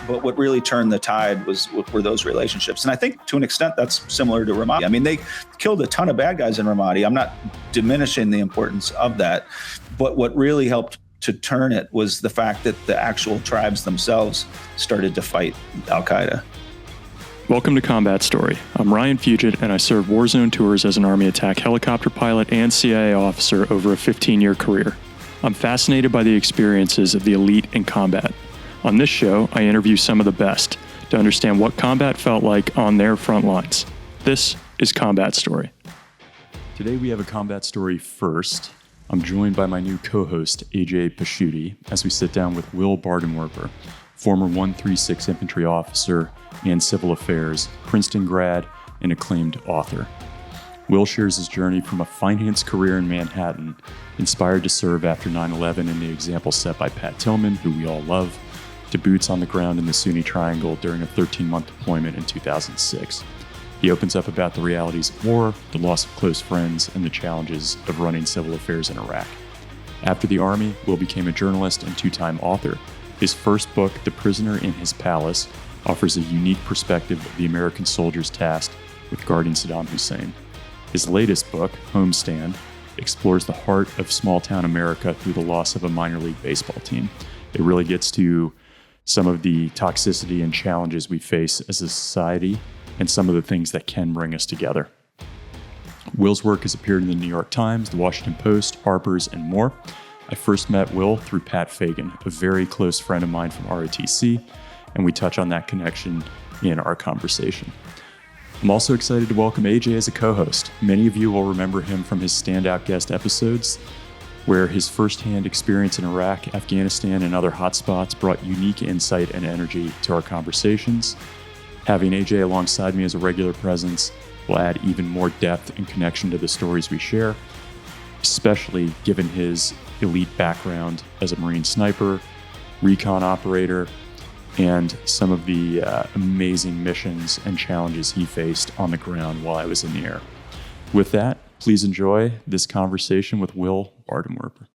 But what really turned the tide were those relationships. And I think to an extent that's similar to Ramadi. I mean, they killed a ton of bad guys in Ramadi. I'm not diminishing the importance of that. But what really helped to turn it was the fact that the actual tribes themselves started to fight Al-Qaeda. Welcome to Combat Story. I'm Ryan Fugit, and I served Warzone tours as an Army attack helicopter pilot and CIA officer over a 15-year career. I'm fascinated by the experiences of the elite in combat. On this show, I interview some of the best to understand what combat felt like on their front lines. This is Combat Story. Today we have a Combat Story first. I'm joined by my new co-host, AJ Pasciuti, as we sit down with Will Bardenwerper, former 136 infantry officer and civil affairs, Princeton grad, and acclaimed author. Will shares his journey from a finance career in Manhattan, inspired to serve after 9/11 and the example set by Pat Tillman, who we all love, to boots on the ground in the Sunni Triangle during a 13-month deployment in 2006. He opens up about the realities of war, the loss of close friends, and the challenges of running civil affairs in Iraq. After the Army, Will became a journalist and two-time author. His first book, The Prisoner in His Palace, offers a unique perspective of the American soldiers tasked with guarding Saddam Hussein. His latest book, Homestand, explores the heart of small-town America through the loss of a minor league baseball team. It really gets to some of the toxicity and challenges we face as a society and some of the things that can bring us together. Will's work has appeared in the New York Times, the Washington Post, Harper's, and more. I first met Will through Pat Fagan, a very close friend of mine from ROTC, and we touch on that connection in our conversation. I'm also excited to welcome AJ as a co-host. Many of you will remember him from his standout guest episodes, where his firsthand experience in Iraq, Afghanistan, and other hotspots brought unique insight and energy to our conversations. Having AJ alongside me as a regular presence will add even more depth and connection to the stories we share, especially given his elite background as a Marine sniper, recon operator, and some of the amazing missions and challenges he faced on the ground while I was in the air. With that, please enjoy this conversation with Will Bardenwerper.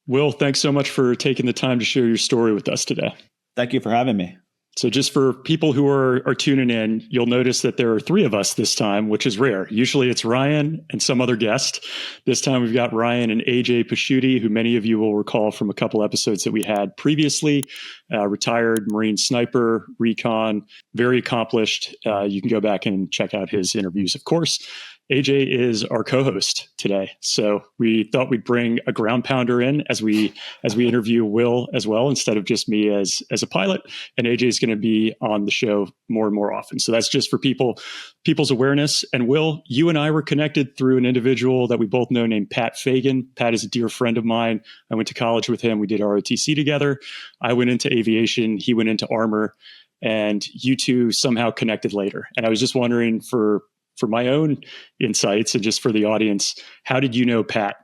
Will, thanks so much for taking the time to share your story with us today. Thank you for having me. So just for people who are tuning in, you'll notice that there are three of us this time, which is rare. Usually it's Ryan and some other guest. This time we've got Ryan and AJ Pasciuti, who many of you will recall from a couple episodes that we had previously. Retired Marine sniper, recon, very accomplished. You can go back and check out his interviews, of course. AJ is our co-host today. So we thought we'd bring a ground pounder in as we interview Will as well, instead of just me as a pilot. And AJ is going to be on the show more and more often. So that's just for people's awareness. And Will, you and I were connected through an individual that we both know named Pat Fagan. Pat is a dear friend of mine. I went to college with him. We did ROTC together. I went into aviation. He went into armor. And you two somehow connected later. And I was just wondering for my own insights and just for the audience, how did you know Pat?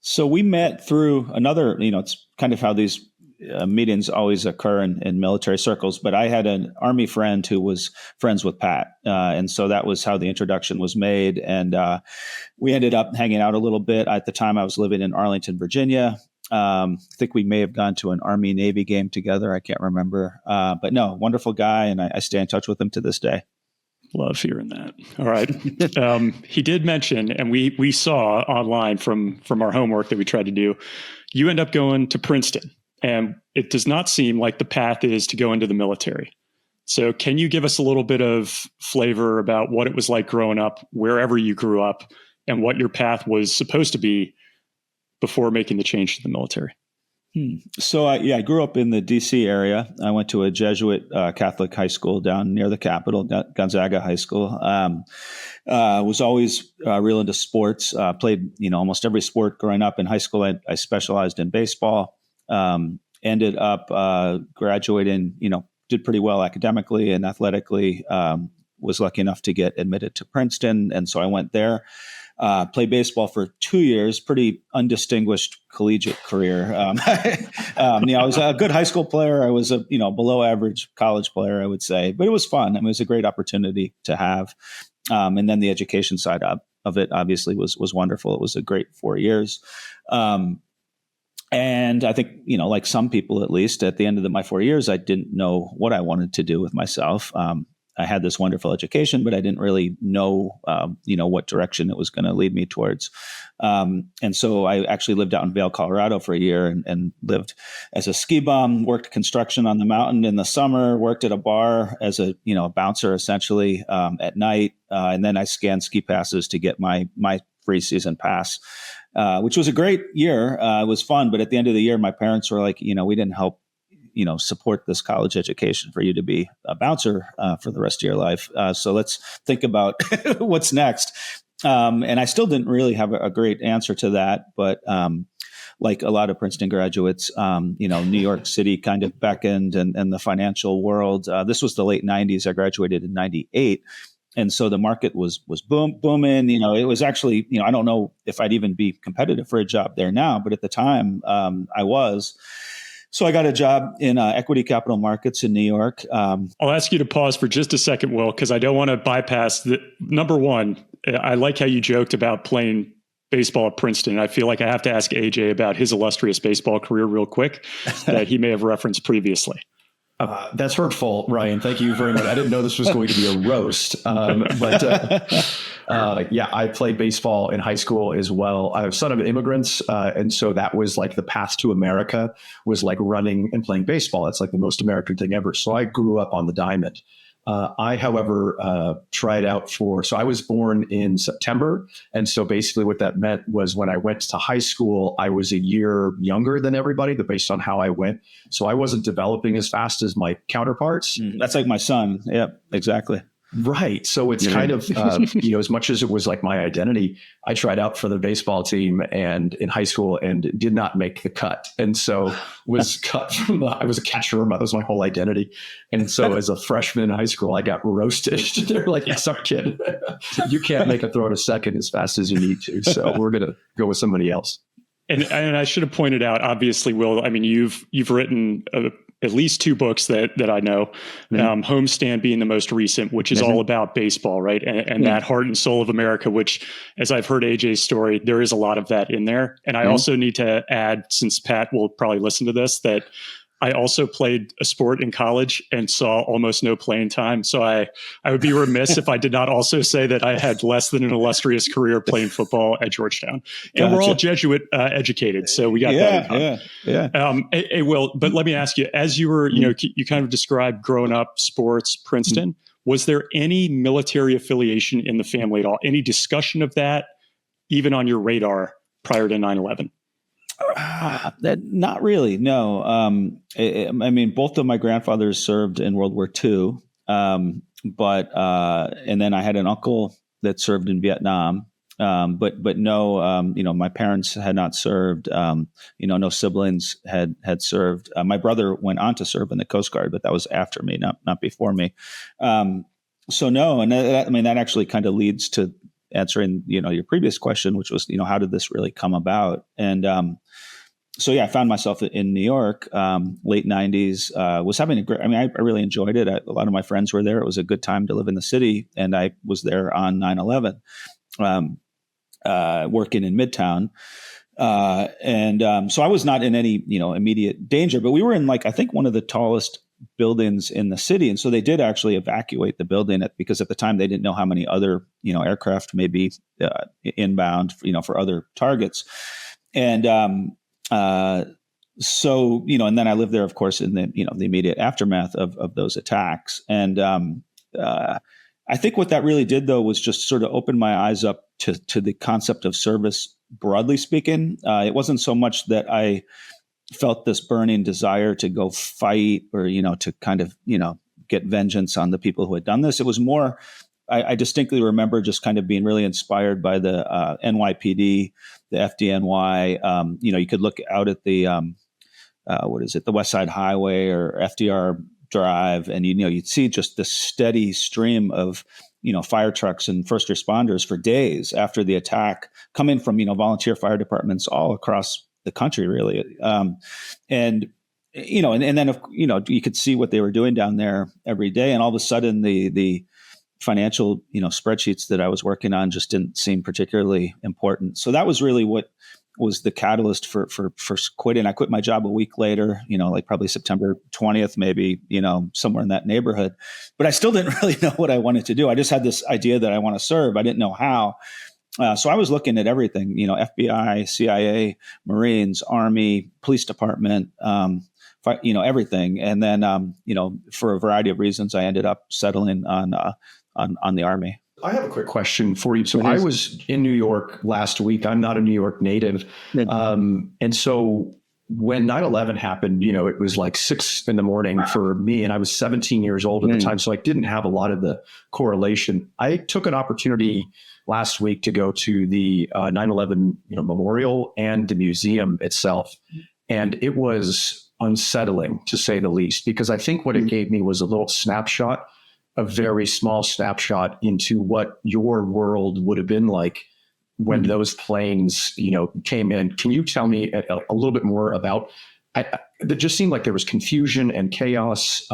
So we met through another, it's kind of how these meetings always occur in military circles, but I had an Army friend who was friends with Pat. And so that was how the introduction was made. And we ended up hanging out a little bit. At the time I was living in Arlington, Virginia. I think we may have gone to an Army-Navy game together. I can't remember. But no, wonderful guy. And I stay in touch with him to this day. Love hearing that. All right. He did mention, and we saw online from our homework that we tried to do, you end up going to Princeton, and it does not seem like the path is to go into the military. So can you give us a little bit of flavor about what it was like growing up, wherever you grew up, and what your path was supposed to be before making the change to the military? So I grew up in the D.C. area. I went to a Jesuit Catholic high school down near the Capitol, Gonzaga High School. Was always real into sports. Played almost every sport growing up. In high school, I specialized in baseball. Ended up graduating. Did pretty well academically and athletically. Was lucky enough to get admitted to Princeton, and so I went there. Played baseball for 2 years, pretty undistinguished collegiate career. I was a good high school player. I was a below average college player, I would say, but it was fun. I mean, it was a great opportunity to have. And then the education side of it obviously was wonderful. It was a great 4 years. And I think, like some people, at least at the end of my 4 years, I didn't know what I wanted to do with myself. I had this wonderful education, but I didn't really know, what direction it was going to lead me towards. And so I actually lived out in Vail, Colorado for a year and lived as a ski bum, worked construction on the mountain in the summer, worked at a bar as a bouncer essentially at night. And then I scanned ski passes to get my free season pass, which was a great year. It was fun. But at the end of the year, my parents were like, we didn't help support this college education for you to be a bouncer for the rest of your life. So let's think about what's next. And I still didn't really have a great answer to that. But like a lot of Princeton graduates, New York City kind of beckoned and the financial world. This was the late 90s. I graduated in 98. And so the market was booming. It was actually, I don't know if I'd even be competitive for a job there now, but at the time I was. So I got a job in equity capital markets in New York. I'll ask you to pause for just a second, Will, because I don't want to bypass the number one. I like how you joked about playing baseball at Princeton. I feel like I have to ask AJ about his illustrious baseball career real quick that he may have referenced previously. That's hurtful, Ryan. Thank you very much. I didn't know this was going to be a roast. Yeah, I played baseball in high school as well. I'm a son of immigrants. And so that was like the path to America was like running and playing baseball. That's like the most American thing ever. So I grew up on the diamond. I, however, tried out so I was born in September. And so basically what that meant was when I went to high school, I was a year younger than everybody based on how I went. So I wasn't developing as fast as my counterparts. That's like my son. Yeah, exactly. Right. So it's kind of, as much as it was like my identity, I tried out for the baseball team and in high school and did not make the cut. And so was cut from I was a catcher. That was my whole identity. And so as a freshman in high school, I got roasted. They're like, yeah, sorry, kid, you can't make a throw to second as fast as you need to. So we're going to go with somebody else. And I should have pointed out, obviously, Will, I mean, you've written at least two books that I know, Homestand being the most recent, which is all about baseball, right? And that heart and soul of America, which, as I've heard AJ's story, there is a lot of that in there. And I also need to add, since Pat will probably listen to this, that I also played a sport in college and saw almost no playing time. So I would be remiss if I did not also say that I had less than an illustrious career playing football at Georgetown. And we're all Jesuit educated, so we got that. Yeah. Hey, Will, but let me ask you, as you were, you kind of described growing up, sports, Princeton, was there any military affiliation in the family at all? Any discussion of that, even on your radar prior to 9/11? Not really, no. I mean, both of my grandfathers served in World War II, but and then I had an uncle that served in Vietnam, but no, my parents had not served. No siblings had served. My brother went on to serve in the Coast Guard, but that was after me, not before me. So no, and that actually kind of leads to answering your previous question, which was how did this really come about? And so yeah, I found myself in New York, late 90s, was having I really enjoyed it. A lot of my friends were there. It was a good time to live in the city. And I was there on 9/11, working in Midtown. So I was not in any, immediate danger, but we were in I think one of the tallest buildings in the city. And so they did actually evacuate the building because at the time they didn't know how many other, aircraft may be inbound, for other targets. And, so, and then I lived there, of course, in the, the immediate aftermath of those attacks. And I think what that really did, though, was just sort of open my eyes up to the concept of service, broadly speaking. It wasn't so much that I felt this burning desire to go fight or, to kind of, get vengeance on the people who had done this. It was more, I distinctly remember just kind of being really inspired by the NYPD, the FDNY. You could look out at the, the West Side Highway or FDR Drive, and, you'd see just this steady stream of, fire trucks and first responders for days after the attack coming from, volunteer fire departments all across the country, really. And then, you could see what they were doing down there every day. And all of a sudden the financial, spreadsheets that I was working on just didn't seem particularly important. So that was really what was the catalyst for quitting. I quit my job a week later, like probably September 20th, maybe, somewhere in that neighborhood. But I still didn't really know what I wanted to do. I just had this idea that I want to serve. I didn't know how. So I was looking at everything, FBI, CIA, Marines, Army, police department, everything. And then, for a variety of reasons, I ended up settling on the Army. I have a quick question for you. So I was in New York last week. I'm not a New York native. And so when 9/11 happened, it was like 6 a.m. for me, and I was 17 years old at the time. So I didn't have a lot of the correlation. I took an opportunity last week to go to the 9/11 memorial and the museum itself. And it was unsettling, to say the least, because I think what it gave me was a little snapshot, a very small snapshot into what your world would have been like when those planes, came in. Can you tell me a little bit more about? It just seemed like there was confusion and chaos.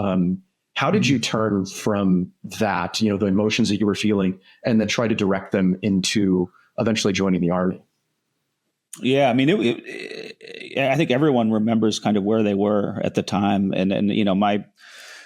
How did you turn from that, the emotions that you were feeling, and then try to direct them into eventually joining the Army? Yeah, I mean, I think everyone remembers kind of where they were at the time, and my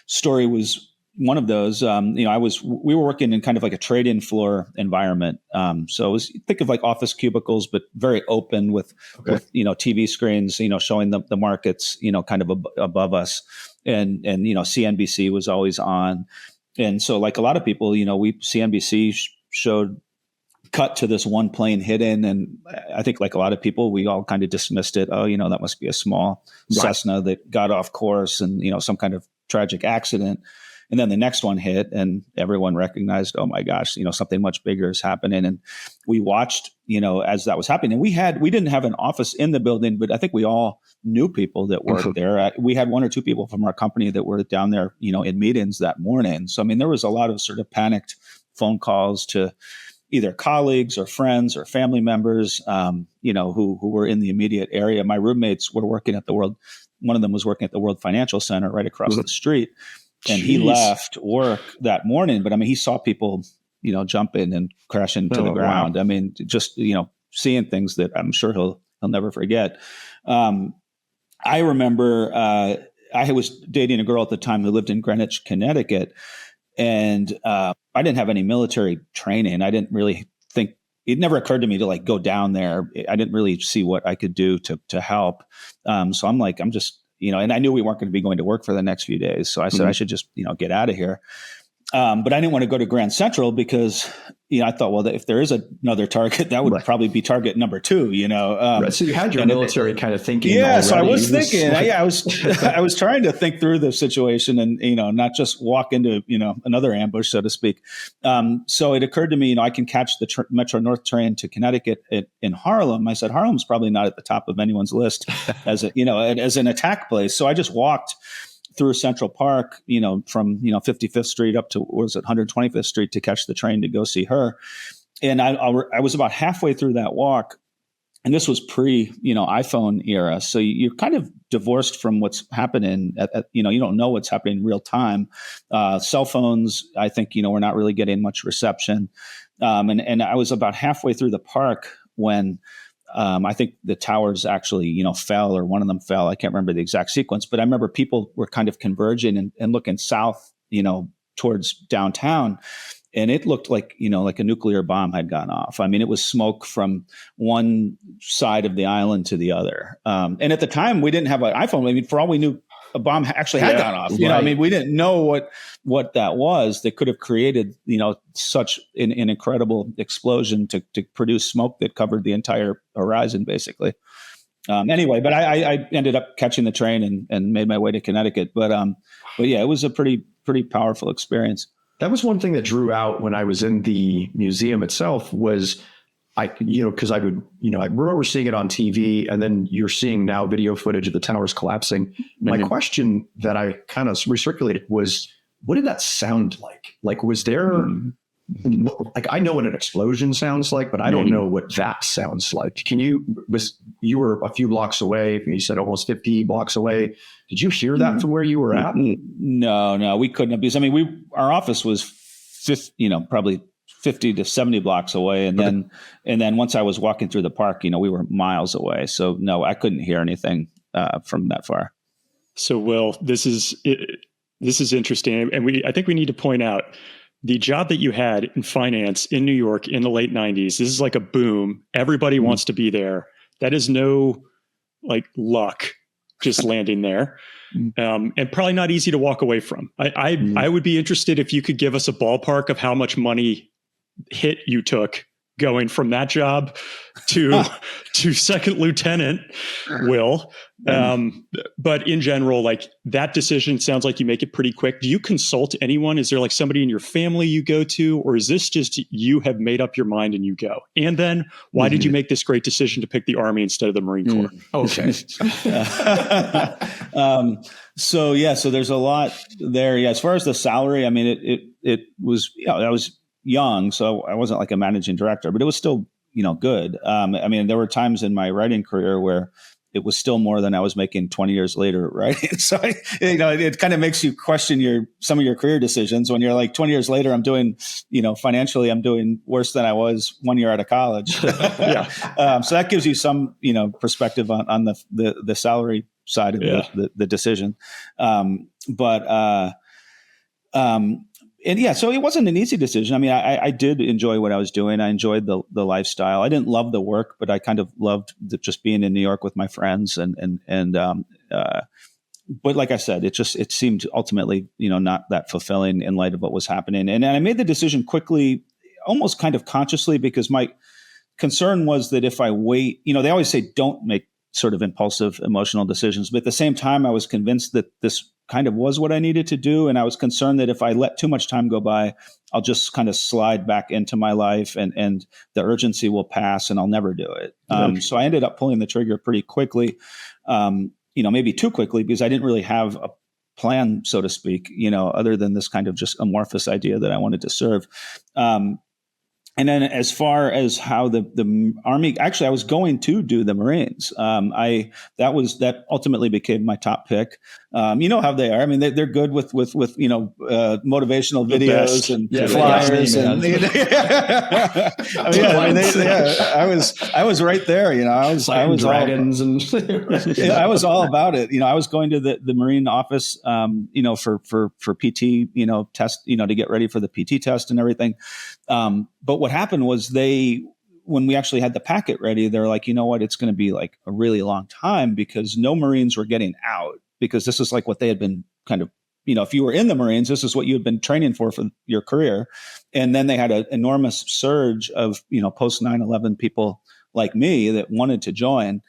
story was one of those. We were working in kind of like a trade-in floor environment. So it was, think of like office cubicles, but very open with TV screens, showing the markets, kind of above us, and CNBC was always on, and so like a lot of people, CNBC showed cut to this one plane hidden, and I think like a lot of people, we all kind of dismissed it. Oh, that must be a small Cessna that got off course, and some kind of tragic accident. And then the next one hit, and everyone recognized, oh my gosh, something much bigger is happening. And we watched, as that was happening. And we didn't have an office in the building, but I think we all knew people that worked there. We had one or two people from our company that were down there, in meetings that morning. So, I mean, there was a lot of sort of panicked phone calls to either colleagues or friends or family members, who were in the immediate area. My roommates were working at one of them was working at the World Financial Center right across the street. And he left work that morning, but I mean, he saw people, jumping and crashing to the ground. Wow. I mean, just, seeing things that I'm sure he'll never forget. I remember I was dating a girl at the time who lived in Greenwich, Connecticut, and I didn't have any military training. I didn't really think, it never occurred to me to like go down there. I didn't really see what I could do to help. So I'm just, and I knew we weren't going to be going to work for the next few days. So I said, I should just, get out of here. But I didn't want to go to Grand Central because, I thought, well, if there is another target, that would probably be target number 2, So you had your military kind of thinking. Yeah. Already. So I was thinking, I was trying to think through the situation and, not just walk into, another ambush, so to speak. So it occurred to me, I can catch the Metro North train to Connecticut in Harlem. I said, Harlem's probably not at the top of anyone's list as an attack place. So I just walked through Central Park, from 55th Street up to 125th Street to catch the train to go see her. And I was about halfway through that walk, and this was pre iPhone era, so you're kind of divorced from what's happening. You don't know what's happening in real time. Cell phones, I think we're not really getting much reception. And I was about halfway through the park when I think the towers actually, fell, or one of them fell. I can't remember the exact sequence, but I remember people were kind of converging and looking south, towards downtown. And it looked like, like a nuclear bomb had gone off. I mean, it was smoke from one side of the island to the other. And at the time, we didn't have an iPhone. I mean, for all we knew, a bomb actually had gone off. I mean, we didn't know what that was that could have created, such an incredible explosion to produce smoke that covered the entire horizon, basically. Anyway, but I ended up catching the train and made my way to Connecticut. But yeah, it was a pretty powerful experience. That was one thing that drew out when I was in the museum itself was because I remember seeing it on TV, and then you're seeing now video footage of the towers collapsing. My question that I kind of recirculated was, what did that sound like? Like, was there, like, I know what an explosion sounds like, but I don't know what that sounds like. You were a few blocks away. You said almost 50 blocks away. Did you hear that from where you were at? No, we couldn't have, because our office was probably 50 to 70 blocks away. And then once I was walking through the park, we were miles away. So no, I couldn't hear anything from that far. So Will, this is interesting. And I think we need to point out the job that you had in finance in New York in the late 90s. This is like a boom. Everybody wants to be there. That is no luck just landing there. And probably not easy to walk away from. I would be interested if you could give us a ballpark of how much money hit you took going from that job to second lieutenant, Will. But in general, that decision sounds like you make it pretty quick. Do you consult anyone? Is there somebody in your family you go to, or is this just you have made up your mind and you go? And then why did you make this great decision to pick the Army instead of the Marine Corps? Okay. So there's a lot there. Yeah. As far as the salary, I mean, it was, I was young, so I wasn't like a managing director, but it was still, good. I mean, there were times in my writing career where it was still more than I was making 20 years later, right? So, it kind of makes you question some of your career decisions when you're like 20 years later, I'm doing, financially, I'm doing worse than I was 1 year out of college. Yeah. So that gives you some, perspective on the salary side of the decision. And yeah, so it wasn't an easy decision. I mean, I did enjoy what I was doing. I enjoyed the lifestyle. I didn't love the work, but I kind of loved just being in New York with my friends. But like I said, it seemed ultimately, not that fulfilling in light of what was happening. And I made the decision quickly, almost kind of consciously, because my concern was that if I wait, they always say don't make sort of impulsive emotional decisions. But at the same time, I was convinced that this kind of was what I needed to do. And I was concerned that if I let too much time go by, I'll just kind of slide back into my life and the urgency will pass and I'll never do it. So I ended up pulling the trigger pretty quickly, maybe too quickly, because I didn't really have a plan, so to speak, other than this kind of just amorphous idea that I wanted to serve. And then as far as how the Army, actually, I was going to do the Marines. That ultimately became my top pick. You know how they are. I mean, they're good with motivational videos and flyers. I was right there. I was dragons I was all about it. I was going to the Marine office, for PT, test, to get ready for the PT test and everything. But what happened was when we actually had the packet ready, they're like, you know what, it's going to be like a really long time because no Marines were getting out, because this is like what they had been kind of, if you were in the Marines, this is what you had been training for your career. And then they had an enormous surge of, post 9/11 people like me that wanted to join.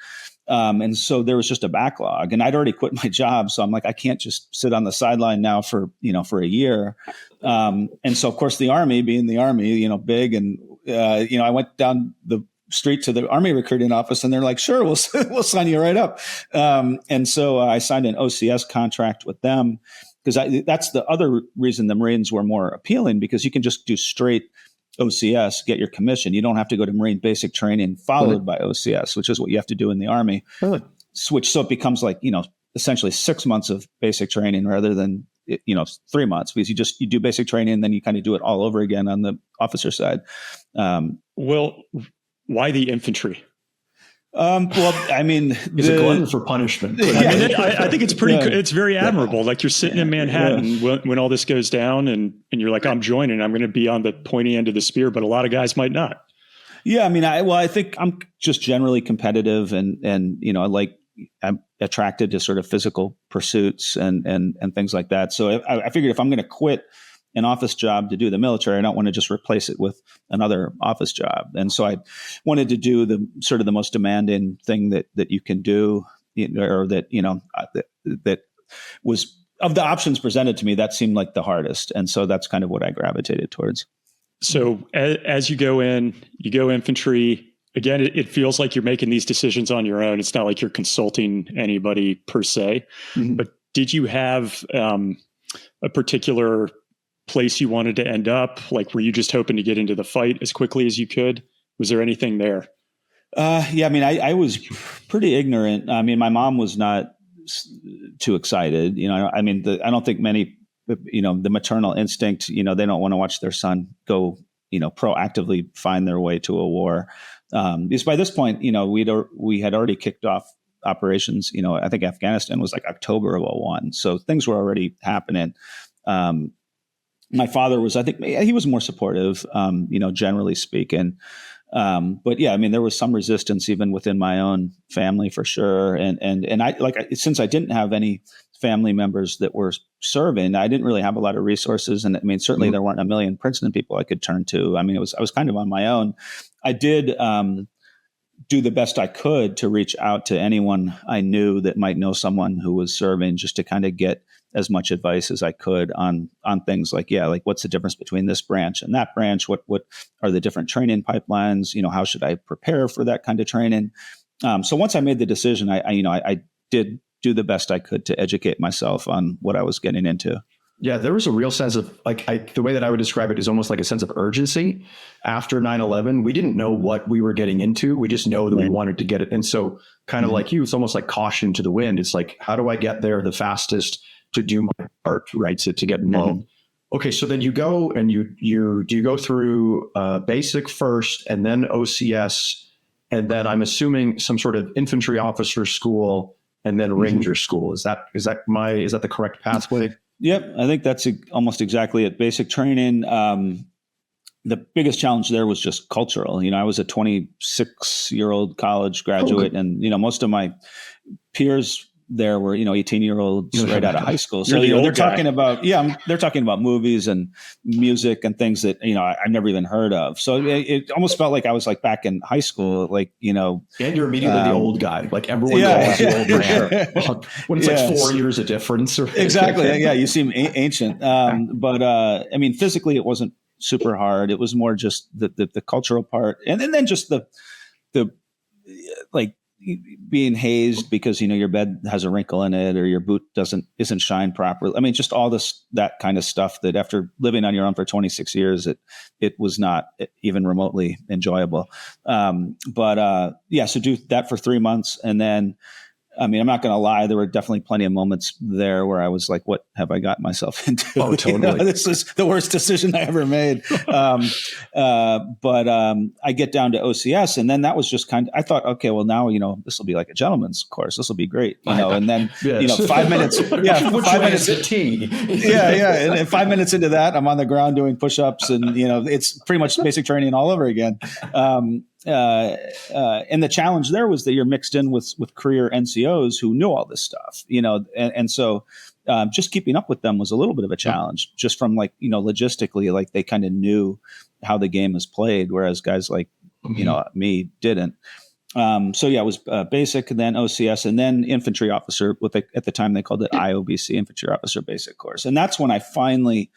And so there was just a backlog, and I'd already quit my job. So I'm like, I can't just sit on the sideline now for a year. And so of course the Army, being the Army, big, and, I went down the street to the Army recruiting office and they're like, sure, we'll sign you right up. And so I signed an OCS contract with them, because that's the other reason the Marines were more appealing, because you can just do straight OCS, get your commission. You don't have to go to Marine basic training followed by OCS, which is what you have to do in the Army. So it becomes like, essentially 6 months of basic training rather than, 3 months, because you do basic training and then you kind of do it all over again on the officer side. Well, why the infantry? Well, I mean, it's a glutton for punishment. I think it's it's very admirable. Like you're sitting in Manhattan when all this goes down and you're like, I'm joining, I'm going to be on the pointy end of the spear, but a lot of guys might not. Yeah. I mean, I think I'm just generally competitive and I'm attracted to sort of physical pursuits and things like that. So I figured if I'm going to quit an office job to do the military, I don't want to just replace it with another office job. And so I wanted to do the sort of the most demanding thing that you can do, or that was, of the options presented to me, that seemed like the hardest. And so that's kind of what I gravitated towards. So as you go infantry, again, it feels like you're making these decisions on your own. It's not like you're consulting anybody per se. Mm-hmm. But did you have a particular place you wanted to end up? Like, were you just hoping to get into the fight as quickly as you could? Was there anything there? Yeah, I mean, I was pretty ignorant. I mean, my mom was not too excited. I mean, I don't think many, the maternal instinct, they don't want to watch their son go proactively find their way to a war. Because by this point, we had already kicked off operations. I think Afghanistan was like October of 2001. So things were already happening. My father was, I think he was more supportive, generally speaking. But yeah, I mean, there was some resistance even within my own family for sure. And since I didn't have any family members that were serving, I didn't really have a lot of resources. And I mean, certainly there weren't a million Princeton people I could turn to. I mean, I was kind of on my own. I did, do the best I could to reach out to anyone I knew that might know someone who was serving, just to kind of get as much advice as I could on things like what's the difference between this branch and that branch? What are the different training pipelines? How should I prepare for that kind of training? So once I made the decision, I did do the best I could to educate myself on what I was getting into. Yeah, there was a real sense of the way that I would describe it is almost like a sense of urgency after 9/11. We didn't know what we were getting into. We just know that we wanted to get it. And so kind of like you, it's almost like caution to the wind. It's like, how do I get there the fastest to do my part, right? To get involved. Okay, so then you go and you go through basic first and then OCS, and then I'm assuming some sort of infantry officer school and then ranger school. Is that the correct pathway? Yep, I think that's almost exactly it. Basic training. The biggest challenge there was just cultural. I was a 26-year-old college graduate, and most of my peers there were 18-year-olds right out of high school. So they're talking about they're talking about movies and music and things that I've never even heard of. So it almost felt like I was like back in high school, and you're immediately the old guy. Like everyone calls you old man. When it's like 4 years of difference. Exactly. Yeah, you seem ancient. But I mean, physically, it wasn't super hard. It was more just the cultural part, and then just the being hazed because your bed has a wrinkle in it or your boot isn't shined properly. I mean, just all that kind of stuff that after living on your own for 26 years, it was not even remotely enjoyable. So do that for 3 months, and then I mean, I'm not going to lie. There were definitely plenty of moments there where I was like, what have I got myself into? Oh, totally. This is the worst decision I ever made. But I get down to OCS, and then that was just I thought, okay, well now, this will be like a gentleman's course. This will be great. And then, 5 minutes. Yeah. Which 5 way minutes. is the tea? Yeah. And 5 minutes into that, I'm on the ground doing push-ups, and, it's pretty much basic training all over again. And the challenge there was that you're mixed in with career NCOs who knew all this stuff, and so just keeping up with them was a little bit of a challenge, just from logistically, like they kind of knew how the game is played, whereas guys like me didn't. It was basic, and then OCS, and then infantry officer. At the time they called it IOBC, infantry officer basic course, and that's when I finally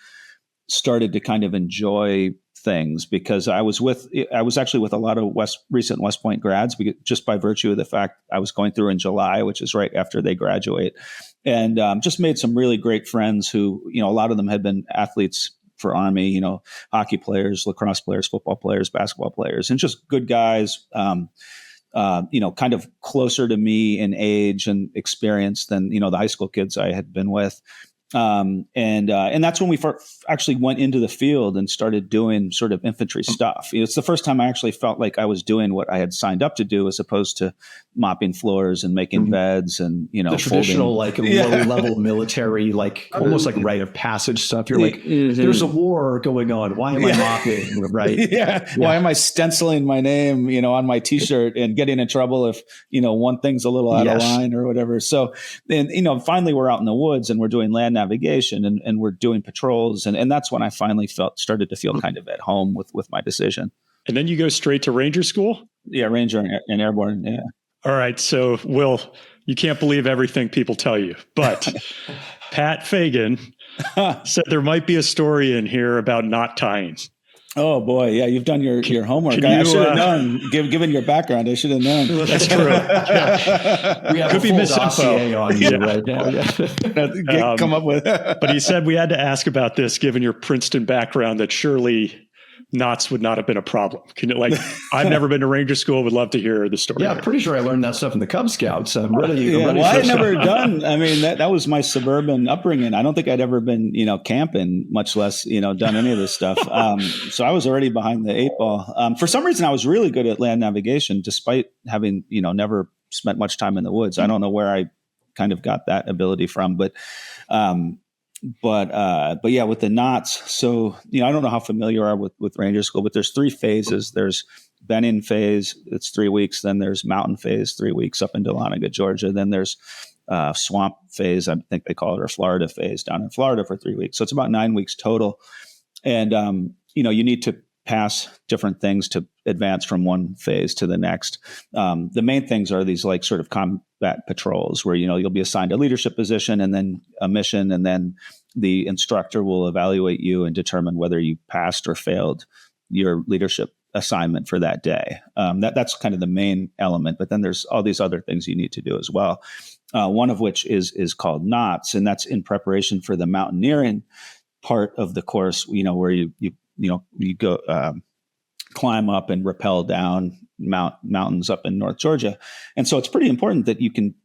started to kind of enjoy things, because I was actually with a lot of recent West Point grads, just by virtue of the fact I was going through in July, which is right after they graduate, and just made some really great friends who, a lot of them had been athletes for Army, hockey players, lacrosse players, football players, basketball players, and just good guys, kind of closer to me in age and experience than, the high school kids I had been with. And that's when we actually went into the field and started doing sort of infantry stuff. It's the first time I actually felt like I was doing what I had signed up to do, as opposed to mopping floors and making beds and, the traditional low-level military, almost like rite of passage stuff. You're like, there's a war going on. Why am I mopping? Right? Yeah. Why am I stenciling my name, on my T-shirt and getting in trouble if, one thing's a little out of line or whatever. So then, finally we're out in the woods and we're doing land navigation and we're doing patrols. And that's when I finally started to feel kind of at home with my decision. And then you go straight to Ranger school? Yeah, Ranger and Airborne. Yeah. All right. So, Will, you can't believe everything people tell you, but Pat Fagan said there might be a story in here about knot tying. Oh boy, yeah, you've done your homework. I should have known. Given your background, I should have known. That's true. Yeah. We have could be misinfo on you right now. Yeah. Come up with. But he said we had to ask about this, given your Princeton background, that surely knots would not have been a problem. I've never been to Ranger School. Would love to hear the story. Yeah, I'm pretty sure I learned that stuff in the Cub Scouts. I'm ready. Well, I had never done. I mean, that was my suburban upbringing. I don't think I'd ever been, camping, much less, done any of this stuff. So I was already behind the eight ball. For some reason, I was really good at land navigation, despite having, never spent much time in the woods. I don't know where I kind of got that ability from, but yeah, with the knots. So, I don't know how familiar you are with Ranger School, but there's 3 phases. There's Benin phase, it's 3 weeks. Then there's mountain phase, 3 weeks up in Dahlonega, Georgia. Then there's swamp phase, I think they call it, or Florida phase down in Florida for 3 weeks. So it's about 9 weeks total. And, you need to pass different things to advance from one phase to the next. The main things are these like sort of combat patrols where, you'll be assigned a leadership position and then a mission, and then the instructor will evaluate you and determine whether you passed or failed your leadership assignment for that day. That's kind of the main element, but then there's all these other things you need to do as well. One of which is called knots, and that's in preparation for the mountaineering part of the course, where you go climb up and rappel down mountains up in North Georgia. And so it's pretty important that you can,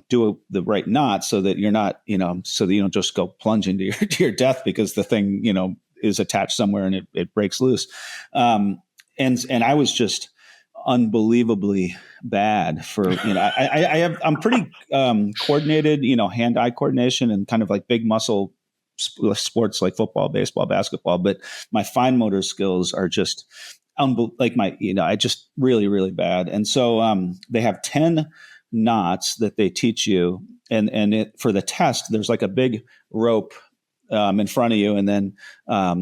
do the right knots so that you're not, so that you don't just go plunging to your death because the thing, is attached somewhere and it breaks loose. And I was just unbelievly bad for, I'm pretty coordinated, hand-eye coordination and kind of like big muscle sports like football, baseball, basketball, but my fine motor skills are just I just really, really bad. And so they have 10 knots that they teach you. And for the test, there's like a big rope in front of you. And then,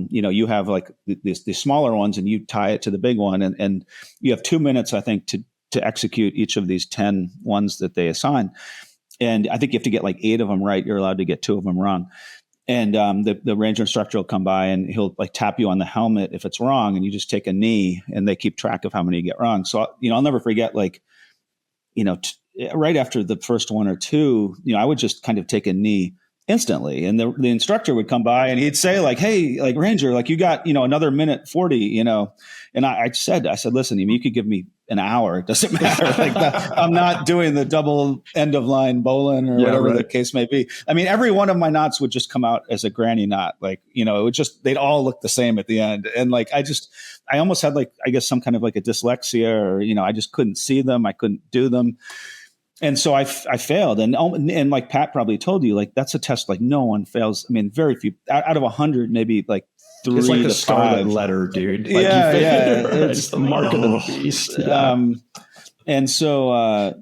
you have like these smaller ones and you tie it to the big one. And you have 2 minutes, I think, to execute each of these 10 ones that they assign. And I think you have to get like 8 of them right. You're allowed to get 2 of them wrong. And the ranger instructor will come by and he'll like tap you on the helmet if it's wrong, and you just take a knee, and they keep track of how many you get wrong. So, I'll never forget, right after the first 1 or 2, I would just kind of take a knee instantly. And the instructor would come by and he'd say like, "Hey, like Ranger, like you got, another minute 40, and I said, listen, you could give me an hour. It doesn't matter. Like I'm not doing the double end of line bowling or whatever the case may be. I mean, every one of my knots would just come out as a granny knot. Like, it would just, they'd all look the same at the end. And like, I almost had like, I guess some kind of like a dyslexia or, I just couldn't see them. I couldn't do them. And so I failed. And like Pat probably told you, like, that's a test, like no one fails. I mean, very few out of 100, maybe like 3 it's like to the 5. Scarlet Letter, dude. Like it's the mark of the beast. Yeah. And so,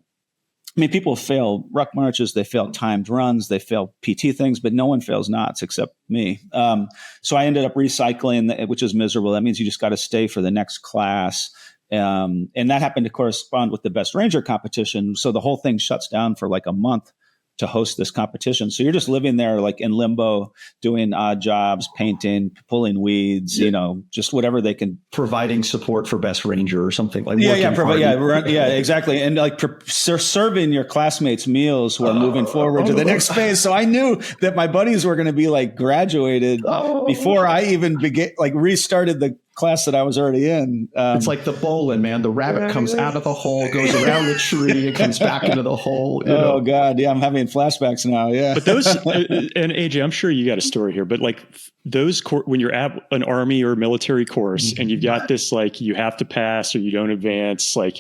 people fail ruck marches, they fail timed runs, they fail PT things, but no one fails knots except me. So I ended up recycling, which is miserable. That means you just got to stay for the next class. And that happened to correspond with the Best Ranger competition. So the whole thing shuts down for like a month to host this competition. So you're just living there like in limbo, doing odd jobs, painting, pulling weeds, just whatever they can. Providing support for Best Ranger or something like that. Yeah, exactly. And like serving your classmates meals who are moving forward to the next phase. So I knew that my buddies were going to be like graduated before I even restarted the class that I was already in. It's like the bowling, man. The rabbit comes out of the hole, goes around the tree, and comes back into the hole. Oh God. Yeah. I'm having flashbacks now. Yeah. But those, and AJ, I'm sure you got a story here, but like those, when you're at an army or military course and you've got this, like you have to pass or you don't advance, like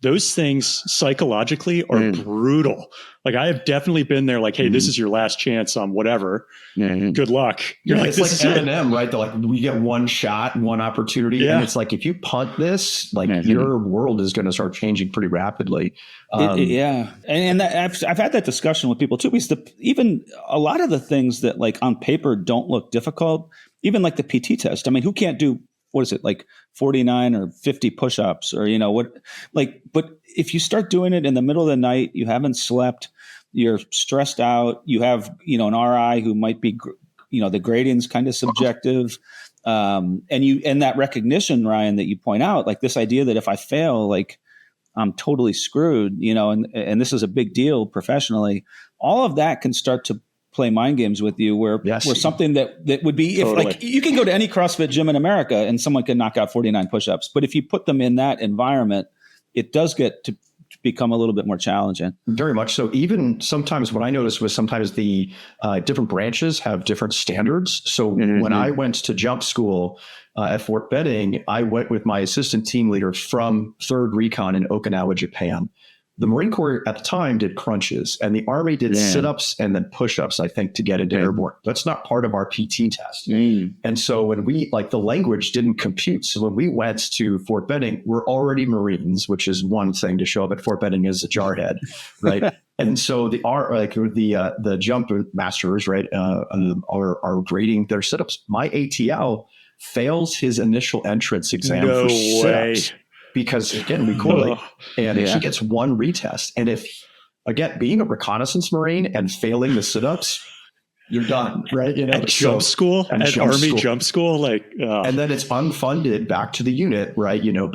those things psychologically are brutal. Like I have definitely been there like, hey, this is your last chance on whatever. Good luck. You're like, it's like Eminem, right? They're like, we get one shot, one opportunity. Yeah. And it's like, if you punt this, like your world is going to start changing pretty rapidly. And I've had that discussion with people too, because even a lot of the things that like on paper don't look difficult, even like the PT test. I mean, who can't do, what is it, like 49 or 50 push-ups or, but if you start doing it in the middle of the night, you haven't slept, you're stressed out, you have, an RI who might be, the grading's kind of subjective. And that recognition, Ryan, that you point out, like this idea that if I fail, like I'm totally screwed, and this is a big deal professionally, all of that can start to play mind games with you where something that would be, if like you can go to any CrossFit gym in America and someone can knock out 49 push-ups, but if you put them in that environment, it does get to become a little bit more challenging. Very much so. Even sometimes what I noticed was sometimes the different branches have different standards. So when I went to jump school at Fort Benning, I went with my assistant team leader from 3rd Recon in Okinawa, Japan. The Marine Corps at the time did crunches, and the Army did sit-ups and then push-ups, I think, to get into airborne. That's not part of our PT test. And so when we, like, the language didn't compute. So when we went to Fort Benning, we're already Marines, which is one thing to show up at Fort Benning as a jarhead, right? And so the jump masters, right, are grading their sit-ups. My ATL fails his initial entrance exam for sit-ups. Because again, we correlate, and he gets one retest. And if, again, being a reconnaissance Marine and failing the sit-ups, you're done, right? You know, at jump school, at Army jump school, like, and then it's unfunded back to the unit, right? You know,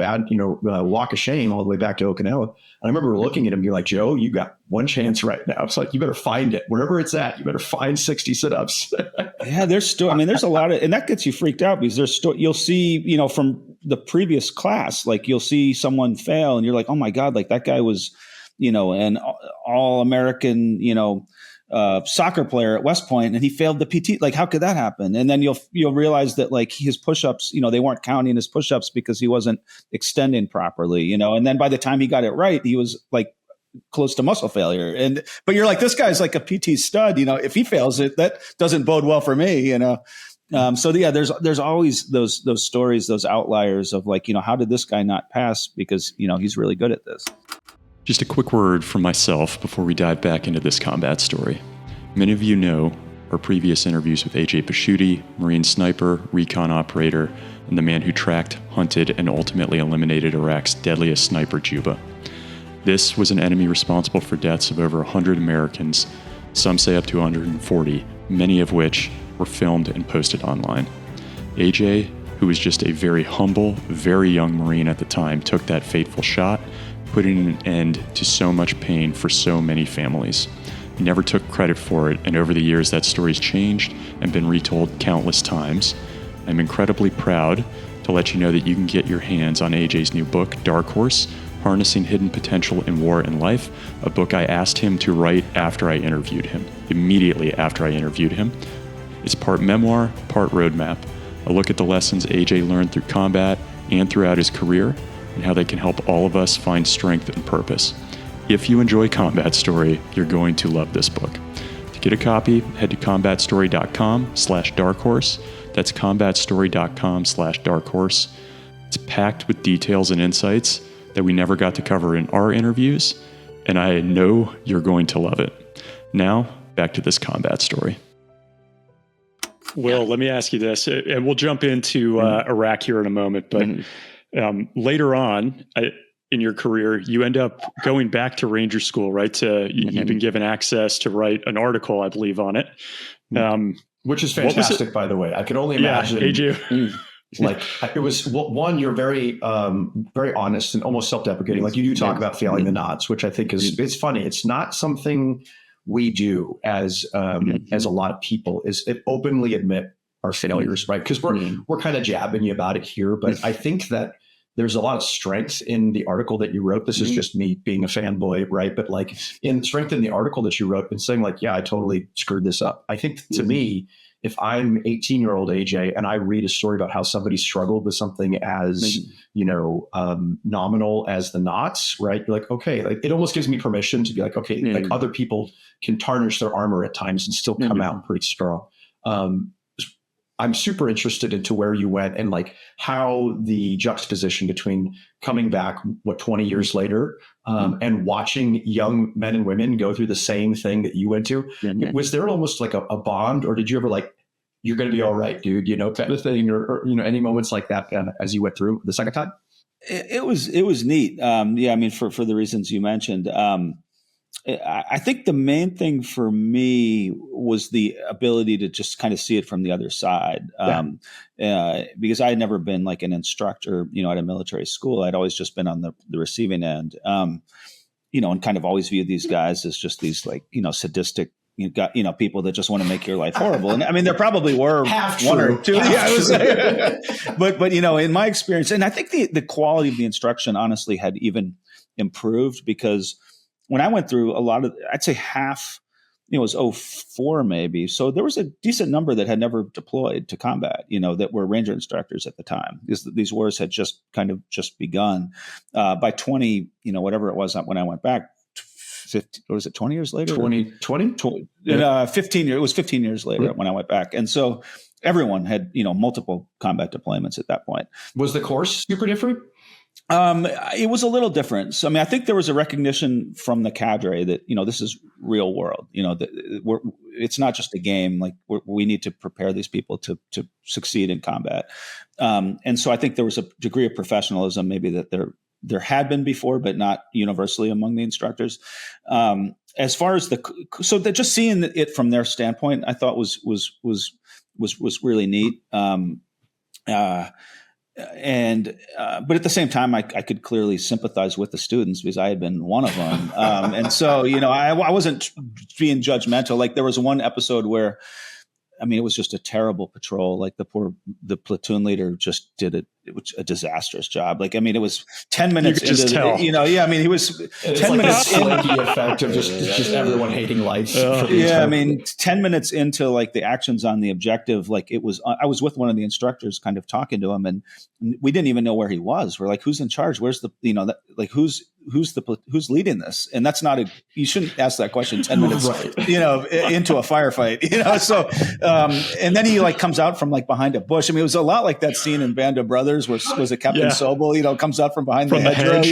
walk of shame all the way back to Okinawa. And I remember looking at him, being like, Joe, you got one chance right now. It's like, you better find it wherever it's at. You better find 60 sit-ups. There's still, I mean, there's a lot of, and that gets you freaked out because there's still, you'll see, you know, from the previous class, like you'll see someone fail and you're like, oh my God, like that guy was, you know, an all-American, you know, soccer player at West Point, and he failed the PT. Like, how could that happen? And then you'll realize that like his push-ups, you know, they weren't counting his push-ups because he wasn't extending properly, you know. And then by the time he got it right, he was like close to muscle failure. But you're like, this guy's like a PT stud, you know. If he fails it, that doesn't bode well for me, you know. There's always those stories, those outliers of like, you know, how did this guy not pass because, you know, he's really good at this. Just a quick word from myself before we dive back into this combat story. Many of you know our previous interviews with AJ Pasciuti, Marine sniper, recon operator, and the man who tracked, hunted, and ultimately eliminated Iraq's deadliest sniper, Juba. This was an enemy responsible for deaths of over 100 Americans, some say up to 140, many of which were filmed and posted online. AJ, who was just a very humble, very young Marine at the time, took that fateful shot, putting an end to so much pain for so many families. He never took credit for it, and over the years that story's changed and been retold countless times. I'm incredibly proud to let you know that you can get your hands on AJ's new book, Dark Horse, Harnessing Hidden Potential in War and Life, a book I asked him to write after I interviewed him, immediately after I interviewed him. It's part memoir, part roadmap, a look at the lessons AJ learned through combat and throughout his career, and how they can help all of us find strength and purpose. If you enjoy Combat Story, you're going to love this book. To get a copy, head to combatstory.com/darkhorse. That's combatstory.com/darkhorse. It's packed with details and insights that we never got to cover in our interviews, and I know you're going to love it. Now, back to this combat story. Will, let me ask you this, and we'll jump into Iraq here in a moment, but later on in your career, you end up going back to Ranger School, right? You've been given access to write an article, I believe, on it. Which is fantastic, by the way. I can only imagine. AJ. Like it was one, you're very, very honest and almost self-deprecating. Like you do talk about failing the knots, which I think it's funny. It's not something we do as a lot of people is openly admit our failures, right? Because we're kind of jabbing you about it here, but I think that there's a lot of strength in the article that you wrote. This is just me being a fanboy, right? But like in strength in the article that you wrote and saying like, yeah, I totally screwed this up. I think to me, if I'm 18-year-old AJ and I read a story about how somebody struggled with something as, nominal as the knots, right? You're like, okay, like it almost gives me permission to be like, okay, like other people can tarnish their armor at times and still come out pretty strong. I'm super interested into where you went and like how the juxtaposition between coming back, 20 years later, and watching young men and women go through the same thing that you went to. Was there almost like a bond, or did you ever like, you're going to be all right, dude, kind of thing, or any moments like that as you went through the second time? It was neat. I mean, for the reasons you mentioned, I think the main thing for me was the ability to just kind of see it from the other side. Because I had never been like an instructor, at a military school. I'd always just been on the receiving end, and kind of always viewed these guys as just these like, sadistic you've got, people that just want to make your life horrible. And I mean, there probably were one or two. But in my experience, and I think the quality of the instruction honestly had even improved, because when I went through a lot of, I'd say half, it was 04 maybe. So there was a decent number that had never deployed to combat, that were Ranger instructors at the time. These wars had just begun. By 20, whatever it was when I went back, 50, what was it, 20 years later? 2020? 15 years. It was 15 years later when I went back. And so everyone had, multiple combat deployments at that point. Was the course super different? It was a little different. So, I mean, I think there was a recognition from the cadre that, this is real world, it's not just a game. Like we need to prepare these people to succeed in combat. And so I think there was a degree of professionalism maybe that there had been before, but not universally among the instructors. As far as so that just seeing it from their standpoint, I thought was really neat. But at the same time, I could clearly sympathize with the students because I had been one of them. And so, I wasn't being judgmental. Like there was one episode where, I mean, it was just a terrible patrol. Like the platoon leader just did a disastrous job. Like, I mean, it was 10 minutes into I mean, he was it's 10 like minutes in the effect of just everyone hating life. I mean, 10 minutes into like the actions on the objective, like I was with one of the instructors kind of talking to him, and we didn't even know where he was. We're like, who's in charge? Where's the, who's leading this? And that's not you shouldn't ask that question 10 minutes, into a firefight, so, and then he like comes out from like behind a bush. I mean, it was a lot like that scene in Band of Brothers where was it Captain Sobel, comes out from behind the hedgerow,